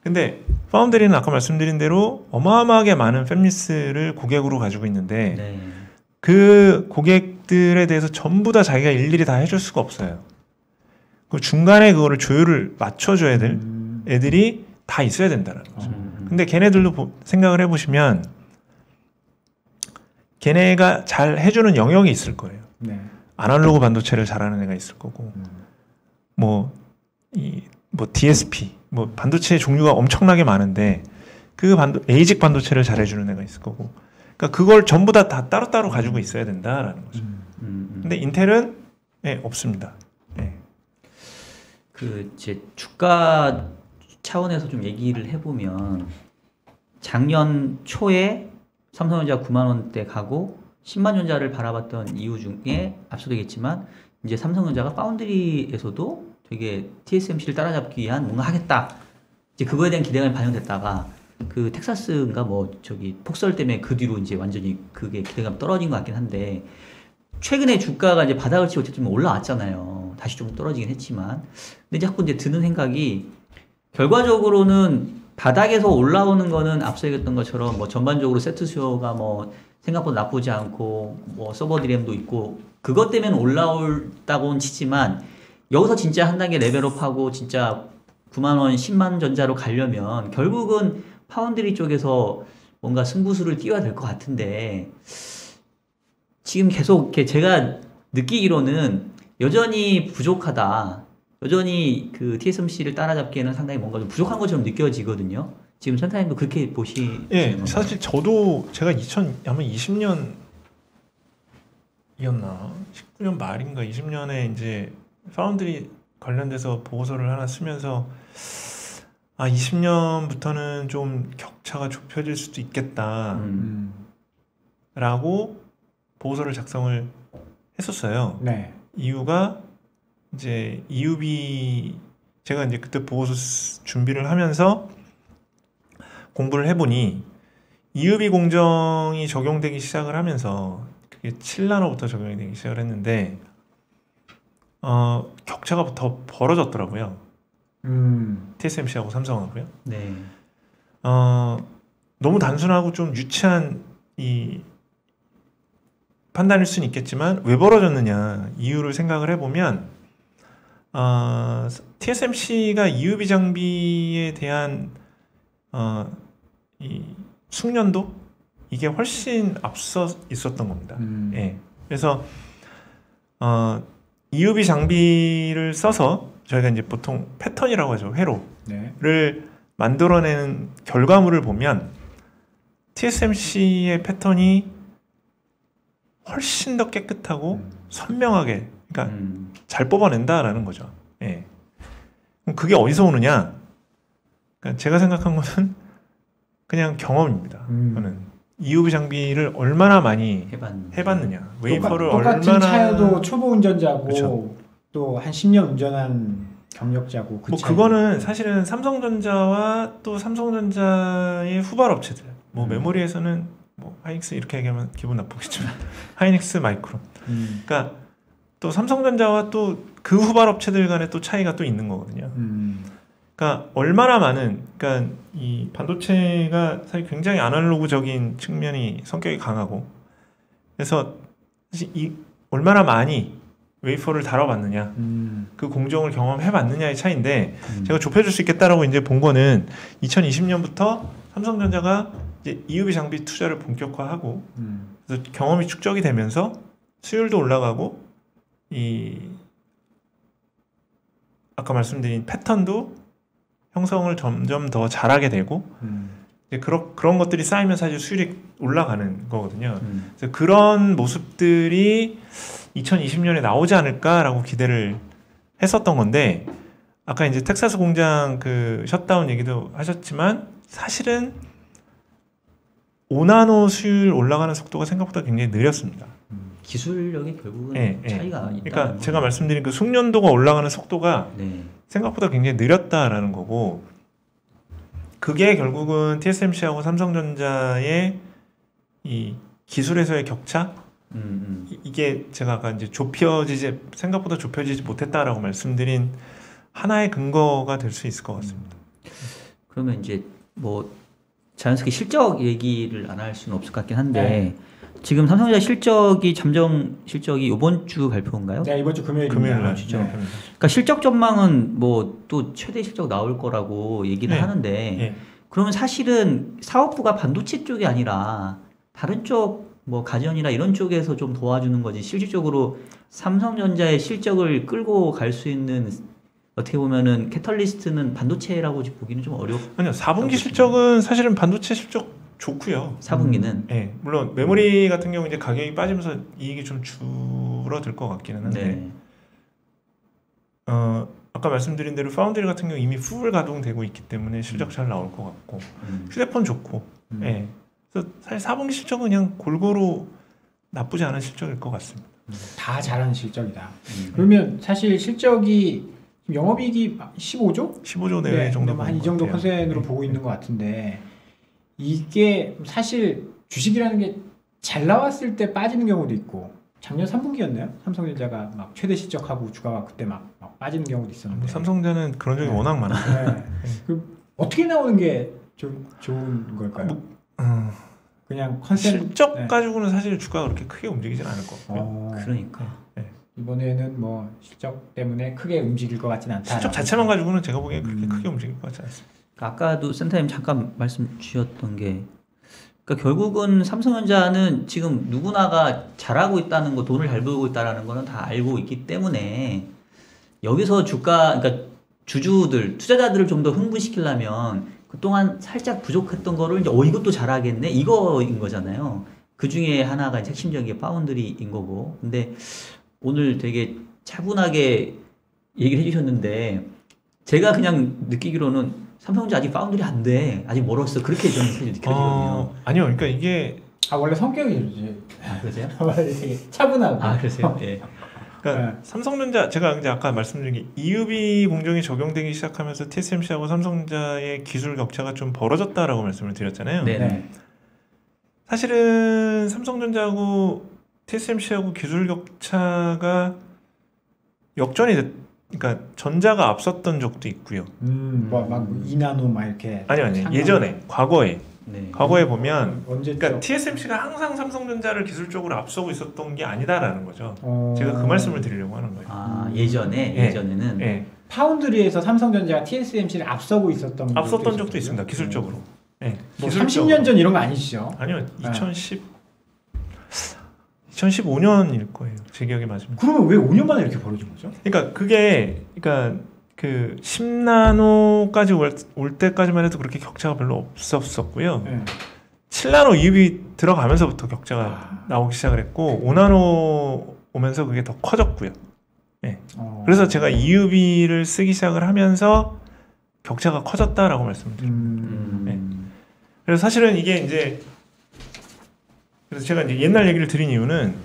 근데 파운드리는 아까 말씀드린 대로 어마어마하게 많은 팹리스를 고객으로 가지고 있는데 그 고객들에 대해서 전부 다 자기가 일일이 다 해줄 수가 없어요. 그 중간에 그거를 조율을 맞춰줘야 될 애들이 다 있어야 된다는 거죠. 근데 걔네들도 생각을 해보시면 걔네가 잘 해주는 영역이 있을 거예요. 아날로그 반도체를 잘하는 애가 있을 거고, 뭐 DSP, 뭐 반도체 종류가 엄청나게 많은데 그 에이직 반도체를 잘해주는 애가 있을 거고, 그러니까 그걸 전부 다 따로따로 가지고 있어야 된다라는 거죠. 근데 인텔은 없습니다. 그 제 주가 차원에서 좀 얘기를 해보면 작년 초에 삼성전자 9만 원대 가고 10만 전자를 바라봤던 이유 중에 앞서도 얘기했지만 이제 삼성전자가 파운드리에서도 되게 TSMC를 따라잡기 위한 뭔가 하겠다. 이제 그거에 대한 기대감이 반영됐다가 그 텍사스인가 뭐 저기 폭설 때문에 그 뒤로 이제 완전히 그게 기대감 떨어진 것 같긴 한데 최근에 주가가 이제 바닥을 치고 어쨌든 올라왔잖아요. 다시 좀 떨어지긴 했지만 근데 자꾸 이제 드는 생각이 결과적으로는 바닥에서 올라오는 거는 앞서 얘기했던 것처럼 뭐 전반적으로 세트 수요가 뭐 생각보다 나쁘지 않고 뭐 서버 디램도 있고 그것 때문에 올라올다고는 치지만 여기서 진짜 한 단계 레벨업하고 진짜 9만 원, 10만 전자로 가려면 결국은 파운드리 쪽에서 뭔가 승부수를 띄워야 될 것 같은데 지금 계속 이렇게 제가 느끼기로는 여전히 부족하다. 여전히 그 TSMC를 따라잡기에는 상당히 뭔가 좀 부족한 것처럼 느껴지거든요. 지금 센터님도 그렇게 보시는 예, 건가요? 사실 저도 제가 아마 20년이었나 19년 말인가 20년에 이제 파운드리 관련돼서 보고서를 하나 쓰면서 20년부터는 좀 격차가 좁혀질 수도 있겠다 라고 보고서를 작성을 했었어요. 네. 이유가 이제 EUV 제가 이제 그때 보고서 준비를 하면서 공부를 해보니 EUV 공정이 적용되기 시작을 하면서 그게 7나노부터 적용이 되기 시작을 했는데 격차가 더 벌어졌더라고요. TSMC하고 삼성하고요. 네. 너무 단순하고 좀 유치한 이 판단일 수는 있겠지만 왜 벌어졌느냐 이유를 생각을 해보면 TSMC가 EUV 장비에 대한 이 숙련도 이게 훨씬 앞서 있었던 겁니다. 예. 그래서 EUV 장비를 써서 저희가 이제 보통 패턴이라고 하죠. 회로를 만들어내는 결과물을 보면 TSMC의 패턴이 훨씬 더 깨끗하고 선명하게 그러니까 잘 뽑아낸다라는 거죠. 예. 그럼 그게 어디서 오느냐? 그러니까 제가 생각한 것은 그냥 경험입니다. 저는 EUV 장비를 얼마나 많이 해봤느냐, 웨이퍼를 똑같은 차여도 초보 운전자고 그쵸. 또 한 10년 운전한 경력자고 뭐 그거는 사실은 삼성전자와 또 삼성전자의 후발 업체들, 뭐 메모리에서는 뭐 하이닉스 이렇게 얘기하면 기분 나쁘겠지만 하이닉스, 마이크론, 그러니까 또 삼성전자와 또 그 후발 업체들 간에 또 차이가 또 있는 거거든요. 그러니까 얼마나 많은, 그러니까 이 반도체가 사실 굉장히 아날로그적인 측면이 성격이 강하고, 그래서 사실 이 얼마나 많이 웨이퍼를 다뤄봤느냐, 그 공정을 경험해봤느냐의 차이인데, 제가 좁혀줄 수 있겠다라고 이제 본 거는 2020년부터 삼성전자가 이제 EUV 장비 투자를 본격화하고, 그래서 경험이 축적이 되면서 수율도 올라가고, 이 아까 말씀드린 패턴도 형성을 점점 더 잘하게 되고 이제 그런 것들이 쌓이면 사실 수율이 올라가는 거거든요. 그래서 그런 모습들이 2020년에 나오지 않을까라고 기대를 했었던 건데 아까 이제 텍사스 공장 그 셧다운 얘기도 하셨지만 사실은 5나노 수율 올라가는 속도가 생각보다 굉장히 느렸습니다. 기술력이 결국은 차이가 있다. 그러니까 제가 말씀드린 그 숙련도가 올라가는 속도가 생각보다 굉장히 느렸다라는 거고 그게 결국은 TSMC하고 삼성전자의 이 기술에서의 격차 이게 제가 아까 이제 생각보다 좁혀지지 못했다라고 말씀드린 하나의 근거가 될 수 있을 것 같습니다. 그러면 이제 뭐 자연스럽게 실적 얘기를 안 할 수는 없을 것 같긴 한데 지금 삼성전자 잠정 실적이 이번 주 발표인가요? 네, 이번 주 금요일 주죠. 그러니까 실적 전망은 뭐 또 최대 실적 나올 거라고 얘기를 하는데 그러면 사실은 사업부가 반도체 쪽이 아니라 다른 쪽 뭐 가전이나 이런 쪽에서 좀 도와주는 거지 실질적으로 삼성전자의 실적을 끌고 갈 수 있는 어떻게 보면은 캐털리스트는 반도체라고 보기는 좀 어렵고 아니요 4분기 실적은 사실은 반도체 실적 좋고요. 4분기는 네, 물론 메모리 같은 경우 이제 가격이 빠지면서 이익이 좀 줄어들 것 같기는 한데 아까 말씀드린 대로 파운드리 같은 경우 이미 풀 가동되고 있기 때문에 실적 잘 나올 것 같고 휴대폰 좋고 그래서 사실 4분기 실적은 그냥 골고루 나쁘지 않은 실적일 것 같습니다. 다 잘하는 실적이다. 그러면 사실 실적이 영업이익이 15조? 15조 내외 정도 한 이 정도 퍼센트로 보고 있는 것 같은데 이게 사실 주식이라는 게 잘 나왔을 때 빠지는 경우도 있고 작년 3분기였나요? 삼성전자가 막 최대 실적하고 주가가 그때 막 빠지는 경우도 있었는데 삼성전자는 그런 적이 워낙 많아요. 그 어떻게 나오는 게 좀 좋은 걸까요? 그냥 컨셉 실적 네. 가지고는 사실 주가가 그렇게 크게 움직이진 않을 것 같고요. 그러니까. 이번에는 뭐 실적 때문에 크게 움직일 것 같지는 않다. 실적 자체만 가지고는 제가 보기엔 그렇게 크게 움직일 것 같지 않습니다. 아까도 센터님 잠깐 말씀 주셨던 게, 그러니까 결국은 삼성전자는 지금 누구나가 잘하고 있다는 거, 돈을 잘 벌고 있다는 거는 다 알고 있기 때문에 여기서 주가, 그러니까 주주들, 투자자들을 좀 더 흥분시키려면 그동안 살짝 부족했던 거를 이제 이것도 잘하겠네 이거인 거잖아요. 그 중에 하나가 이제 핵심적인 게 파운드리인 거고. 근데 오늘 되게 차분하게 얘기를 해주셨는데 제가 그냥 느끼기로는 삼성전자 아직 파운드리 안 돼. 아직 멀었어. 그렇게 저는 사실 느껴지거든요. 아니요. 그러니까 이게 원래 성격이 이러지. 그러세요? 되게 차분하고. 그러세요? 예. 그러니까 네. 삼성전자 제가 이제 아까 말씀드린 게 EUV 공정이 적용되기 시작하면서 TSMC하고 삼성전자의 기술 격차가 좀 벌어졌다라고 말씀을 드렸잖아요. 네. 사실은 삼성전자하고 TSMC하고 기술 격차가 역전이 그러니까 전자가 앞섰던 적도 있고요. 막 2나노 막 이렇게. 아니요. 예전에 과거에 보면 언제죠? 그러니까 TSMC가 항상 삼성전자를 기술적으로 앞서고 있었던 게 아니다라는 거죠. 제가 그 말씀을 드리려고 하는 거예요. 예전에는 파운드리에서 삼성전자가 TSMC를 앞서고 있었던 적도 있습니다. 기술적으로. 뭐 30년 전 이런 거 아니시죠? 아니요. 2015년일 거예요. 제 기억에 맞으면. 그러면 왜 5년 만에 이렇게 벌어진 거죠? 그러니까 그게 그 10나노까지 올 때까지만 해도 그렇게 격차가 별로 없었었고요. 7나노 EUV 들어가면서부터 격차가 나오기 시작을 했고 5나노 오면서 그게 더 커졌고요. 그래서 제가 EUV를 쓰기 시작을 하면서 격차가 커졌다라고 말씀을 드립니다. 그래서 사실은 이게 이제 그래서 제가 이제 옛날 얘기를 드린 이유는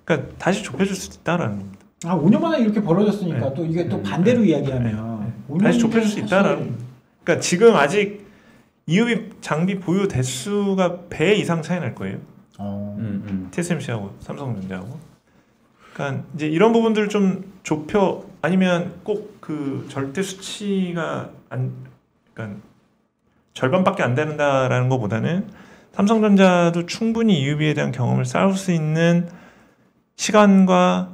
그러니까 다시 좁혀줄 수 있다라는 겁니다. 5년 만에 이렇게 벌어졌으니까 또 이게 또 반대로 이야기하면 다시 좁혀줄 수 있다라는. 그러니까 지금 아직 EUV 장비 보유 대수가 배 이상 차이 날 거예요. TSMC하고 삼성전자하고. 그러니까 이제 이런 부분들을 좀 좁혀 아니면 꼭 그 절대 수치가 그러니까 절반밖에 안 된다라는 것보다는 삼성전자도 충분히 EUV에 대한 경험을 쌓을 수 있는 시간과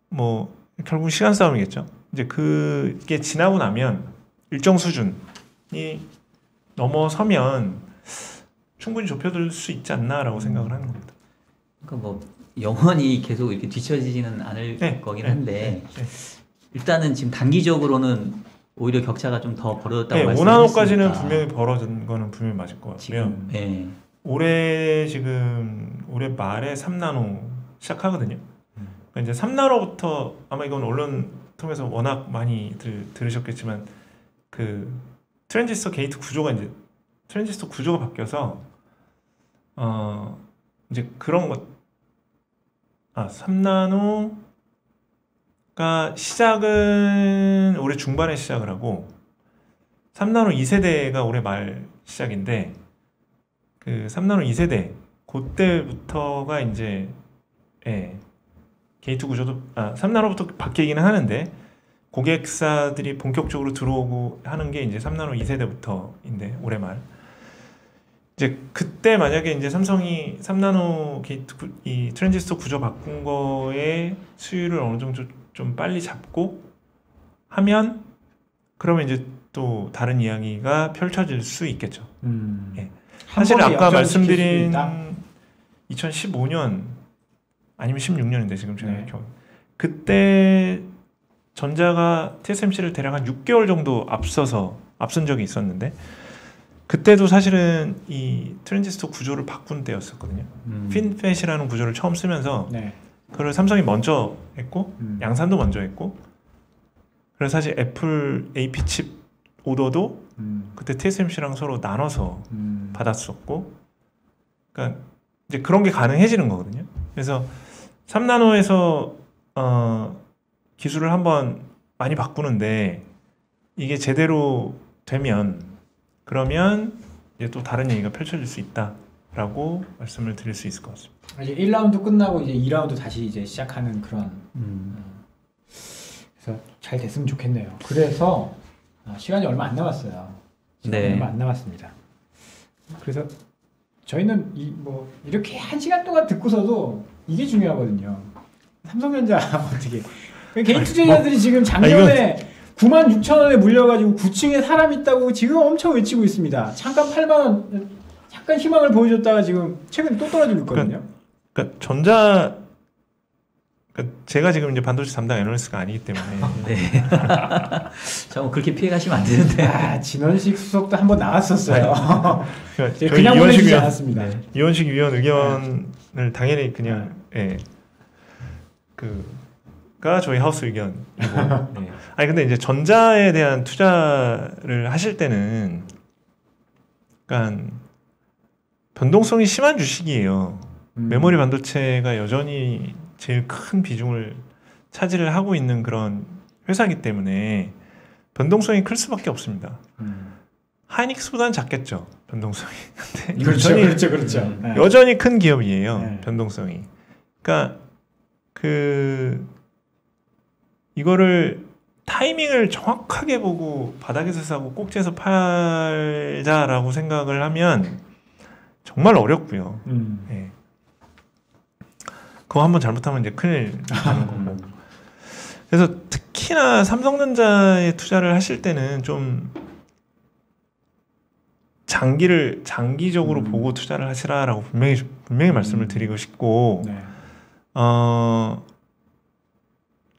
뭐 결국 시간 싸움이겠죠. 이제 그게 지나고 나면 일정 수준이 넘어서면 충분히 좁혀둘 수 있지 않나라고 생각을 하는 겁니다. 그러니까 뭐 영원히 계속 이렇게 뒤처지지는 않을 거긴 한데 일단은 지금 단기적으로는 오히려 격차가 좀 더 벌어졌다고 말씀하셨으니까 5나노까지는 분명히 벌어진 거는 분명히 맞을 것 같고요. 올해 말에 3나노 시작하거든요. 그러니까 이제 3나노부터 아마 이건 언론 통해서 워낙 많이 들으셨겠지만 그 트랜지스터 게이트 구조가 이제 트랜지스터 구조가 바뀌어서 이제 그런 것 3나노가 시작은 올해 중반에 시작을 하고 3나노 2세대가 올해 말 시작인데 그 3나노 2세대 그때부터가 이제 게이트 구조도 3나노부터 바뀌기는 하는데 고객사들이 본격적으로 들어오고 하는 게 이제 3나노 2세대부터인데 올해 말 이제 그때 만약에 이제 삼성이 3나노 게이트 이 트랜지스터 구조 바꾼 거에 수율을 어느 정도 좀 빨리 잡고 하면 그러면 이제 또 다른 이야기가 펼쳐질 수 있겠죠. 사실 아까 말씀드린 2015년 아니면 16년인데 지금 제가 그때 전자가 TSMC를 대략 한 6개월 정도 앞선 적이 있었는데 그때도 사실은 이 트랜지스터 구조를 바꾼 때였었거든요. 핀팻이라는 구조를 처음 쓰면서 그걸 삼성이 먼저 했고 양산도 먼저 했고 그래서 사실 애플 AP 칩 오더도 그때 TSMC랑 서로 나눠서 받았었고 그러니까 이제 그런 게 가능해지는 거거든요. 그래서 3나노에서 기술을 한번 많이 바꾸는데 이게 제대로 되면 그러면 이제 또 다른 얘기가 펼쳐질 수 있다라고 말씀을 드릴 수 있을 것 같습니다. 이제 1라운드 끝나고 이제 2라운드 다시 이제 시작하는 그런 그래서 잘 됐으면 좋겠네요. 그래서 시간이 얼마 안 남았어요. 얼마 안 남았습니다. 그래서 저희는 뭐 이렇게 1시간 동안 듣고서도 이게 중요하거든요. 삼성전자 어떻게 개인 투자자들이 지금 작년에 96,000원에 물려가지고 9층에 사람 있다고 지금 엄청 외치고 있습니다. 잠깐 8만 원 잠깐 희망을 보여줬다가 지금 최근에 또 떨어지고 있거든요. 그러니까 제가 지금 이제 반도체 담당 애널리스트가 아니기 때문에 네. 저 그렇게 피해가시면 안 되는데. 진원식 수석도 한번 나왔었어요. 그러니까 그냥 보내주지 않았습니다. 네. 이원식 위원 의견을 당연히 그냥 그가 저희 하우스 의견이고. 네. 아니 근데 이제 전자에 대한 투자를 하실 때는, 그러니까 변동성이 심한 주식이에요. 메모리 반도체가 여전히 제일 큰 비중을 차지를 하고 있는 그런 회사이기 때문에 변동성이 클 수밖에 없습니다. 하이닉스보다는 작겠죠, 변동성이. 근데 그렇죠. 여전히 큰 기업이에요, 변동성이. 그러니까 이거를 타이밍을 정확하게 보고 바닥에서 사고 꼭지에서 팔자라고 생각을 하면 정말 어렵고요. 네. 그거 한번 잘못하면 이제 큰일 나는 거고. 그래서 특히나 삼성전자에 투자를 하실 때는 좀 장기적으로 보고 투자를 하시라라고 분명히 말씀을 드리고 싶고, 네.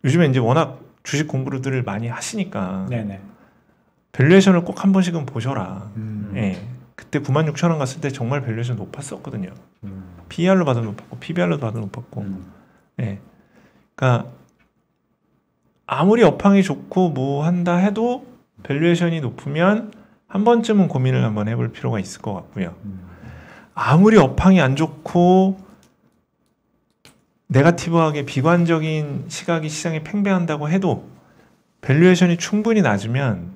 요즘에 이제 워낙 주식 공부들을 많이 하시니까 네네. 밸류에이션을 꼭 한 번씩은 보셔라. 예. 그때 96,000원 갔을 때 정말 밸류에이션 높았었거든요. PER로 봐도 높았고 PBR로 봐도 높았고. 예. 그러니까 아무리 업황이 좋고 뭐 한다 해도 밸류에이션이 높으면 한 번쯤은 고민을 한번 해볼 필요가 있을 것 같고요. 아무리 업황이 안 좋고 네거티브하게 비관적인 시각이 시장에 팽배한다고 해도 밸류에이션이 충분히 낮으면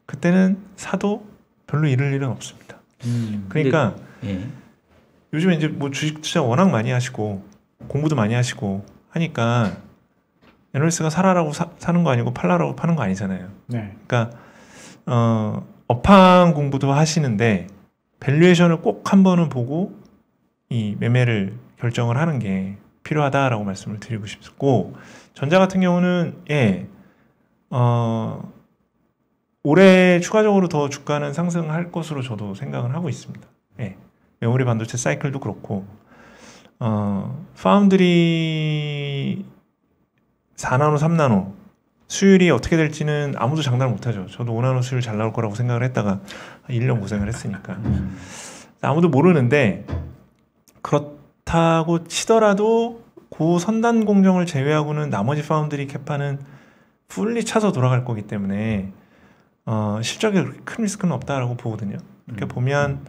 그때는 사도 별로 잃을 일은 없습니다. 그러니까 요즘에 이제 뭐 주식 투자 워낙 많이 하시고 공부도 많이 하시고 하니까 애널리스트가 사라라고 사는 거 아니고 팔라라고 파는 거 아니잖아요. 네. 그러니까 업황 공부도 하시는데 밸류에이션을 꼭 한 번은 보고 이 매매를 결정을 하는 게 필요하다라고 말씀을 드리고 싶고, 전자 같은 경우는 올해 추가적으로 더 주가는 상승할 것으로 저도 생각을 하고 있습니다. 메모리 반도체 사이클도 그렇고, 파운드리 4나노, 3나노 수율이 어떻게 될지는 아무도 장담을 못하죠. 저도 5나노 수율 잘 나올 거라고 생각을 했다가 1년 고생을 했으니까 아무도 모르는데, 그렇다고 치더라도 고 선단 공정을 제외하고는 나머지 파운드리 캐파는 풀리 차서 돌아갈 거기 때문에 실적에 그렇게 큰 리스크는 없다라고 보거든요. 이렇게 보면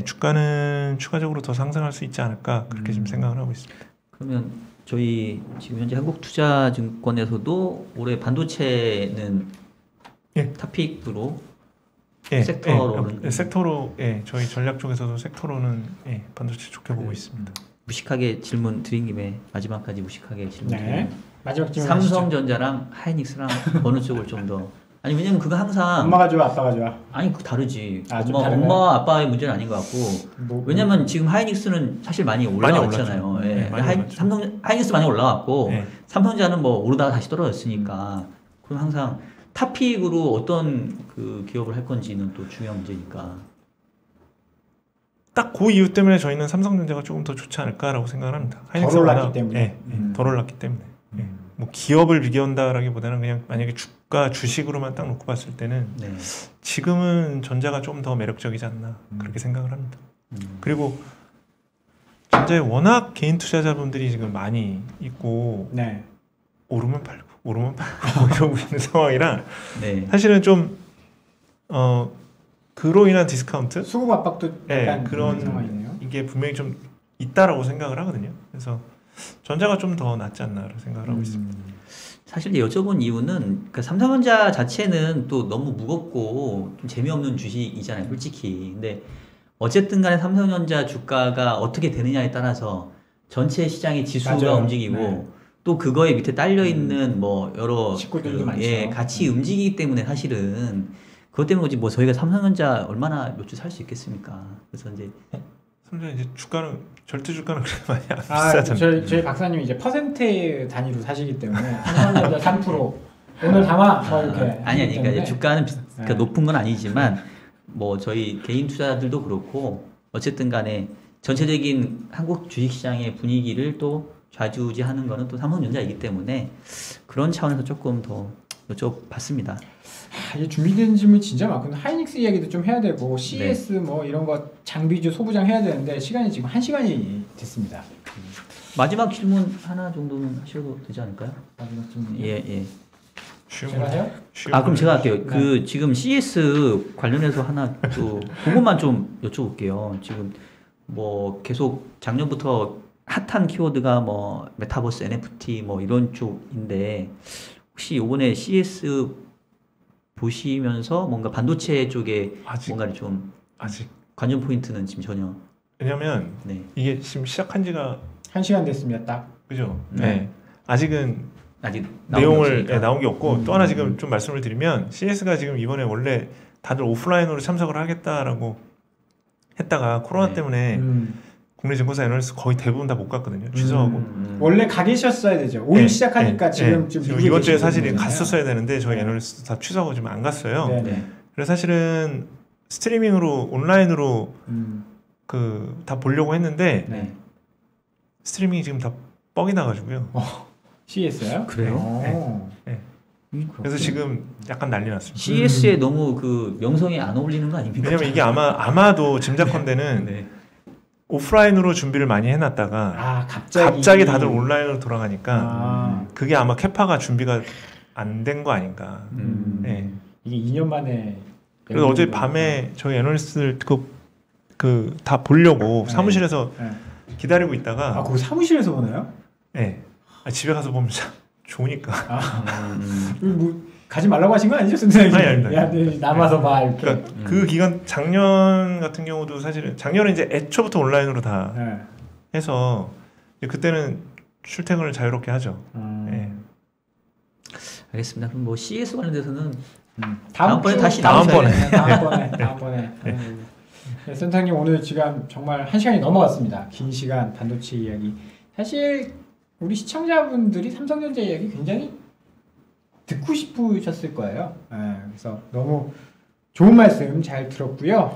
주가는 추가적으로 더 상승할 수 있지 않을까, 그렇게 좀 생각을 하고 있습니다. 그러면 저희 지금 현재 한국투자증권에서도 올해 반도체는 탑픽으로 섹터로 저희 전략 쪽에서도 섹터로는 반도체 좋게 보고 있습니다. 무식하게 질문 드린 김에 마지막까지 무식하게 질문 드리면 마지막 질문 삼성전자랑 하이닉스랑 어느 쪽을 좀 더, 아니 왜냐면 그거 항상 엄마가 좋아 아빠가 좋아? 아니 그 다르지. 엄마와 아빠의 문제는 아닌 것 같고, 왜냐면 지금 하이닉스는 사실 많이 올라갔잖아요. 하이닉스 많이 올라갔고 삼성전자는 뭐 오르다가 다시 떨어졌으니까. 그럼 항상 탑픽으로 어떤 그 기업을 할 건지는 또 중요한 문제니까. 딱 그 이유 때문에 저희는 삼성전자가 조금 더 좋지 않을까라고 생각을 합니다. 덜 올랐기 때문에. 덜 올랐기 때문에. 뭐 기업을 비교한다라기보다는 그냥 만약에 주식으로만 딱 놓고 봤을 때는 지금은 전자가 좀 더 매력적이지 않나, 그렇게 생각을 합니다. 그리고 전자에 워낙 개인 투자자분들이 지금 많이 있고 오르면 팔고 이러고 있는 상황이라 사실은 좀 그로 인한 디스카운트, 수급 압박도 약간 그런 상황이네요. 이게 분명히 좀 있다라고 생각을 하거든요. 그래서 전자가 좀 더 낫지 않나라고 생각을 하고 있습니다. 사실 여쭤본 이유는 그러니까 삼성전자 자체는 또 너무 무겁고 좀 재미없는 주식이잖아요, 솔직히. 근데 어쨌든 간에 삼성전자 주가가 어떻게 되느냐에 따라서 전체 시장의 지수가 움직이고 또 그거에 밑에 딸려 있는 뭐 여러 식구들도 많죠. 같이 움직이기 때문에 사실은 그것 때문에 뭐 저희가 삼성전자 얼마나 몇 주 살 수 있겠습니까? 그래서 이제 삼성전자 이제 주가는 절대 주가는 그렇게 많이 안 아, 비싸잖아요. 저희 박사님이 이제 퍼센트 단위로 사시기 때문에 삼성전자 3% 오늘 담아 뭐 이렇게 아니 그러니까 이제 주가는 그러니까 네. 높은 건 아니지만 뭐 저희 개인 투자들도 그렇고 어쨌든 간에 전체적인 한국 주식시장의 분위기를 또 좌지우지하는 거는 또 삼성전자이기 때문에 그런 차원에서 조금 더 여쭤봤습니다. 이제 준비된 질문이 진짜 많거든요. 하이닉스 이야기도 좀 해야 되고 CS 뭐 이런 거 장비주 소부장 해야 되는데 시간이 지금 1시간이 됐습니다. 마지막 질문 하나 정도는 하셔도 되지 않을까요? 마지막 질문이요? 예. 제가 해요? 그럼 제가 할게요. 네. 그 지금 CS 관련해서 하나 또 그것만 좀 여쭤볼게요. 지금 뭐 계속 작년부터 핫한 키워드가 뭐 메타버스, NFT 뭐 이런 쪽인데 혹시 이번에 CS 보시면서 뭔가 반도체 쪽에 뭔가를 좀 아직 관전 포인트는 지금 전혀 왜냐면 네. 이게 지금 시작한 지가 1시간 됐습니다. 딱. 그죠? 네. 아직은 아직 내용을 나온 게 없고 또 하나 지금 음. 좀 말씀을 드리면 CS가 지금 이번에 원래 다들 오프라인으로 참석을 하겠다라고 했다가 코로나 네. 때문에 국내 증권사 애널리스트 거의 대부분 다 못 갔거든요. 취소하고. 원래 가 계셨어야 되죠. 오늘 시작하니까 지금 이번 주에 사실 계시는 갔었어야 되는데 저희 네. 애널리스트 다 취소하고 지금 안 갔어요. 네. 네. 그래서 사실은 스트리밍으로 온라인으로 그 다 보려고 했는데 네. 스트리밍이 지금 다 뻑이 나가지고요. CS요? 그래요? 그래서 지금 약간 난리 났습니다. CS에 너무 그 명성이 안 어울리는 거 아닙니까? 왜냐면 이게 아마도 짐작컨대는 네. 오프라인으로 준비를 많이 해놨다가 갑자기 다들 온라인으로 돌아가니까 그게 아마 캐파가 준비가 안 된 거 아닌가. 네. 이게 2년 만에. 그래서 어제 밤에 저희 애널리스트들 그 다 보려고 네. 사무실에서 네. 기다리고 있다가 거기 사무실에서 보나요? 네. 집에 가서 보면 참 좋으니까. 뭐 가지 말라고 하신 거 아니죠, 선생님? 아니. 야, 남아서 봐 이렇게. 그러니까 그 기간 작년 같은 경우도 사실은 작년에 이제 애초부터 온라인으로 다 해서 그때는 출퇴근을 자유롭게 하죠. 네. 알겠습니다. 그럼 뭐 CS 관련돼서는 다음번에 다시 다음번에. 다음번에. 네, 선생님 오늘 지금 정말 1시간이 넘어갔습니다. 긴 시간 반도체 이야기. 사실 우리 시청자분들이 삼성전자 이야기 굉장히 듣고 싶으셨을 거예요. 그래서 너무 좋은 말씀 잘 들었고요.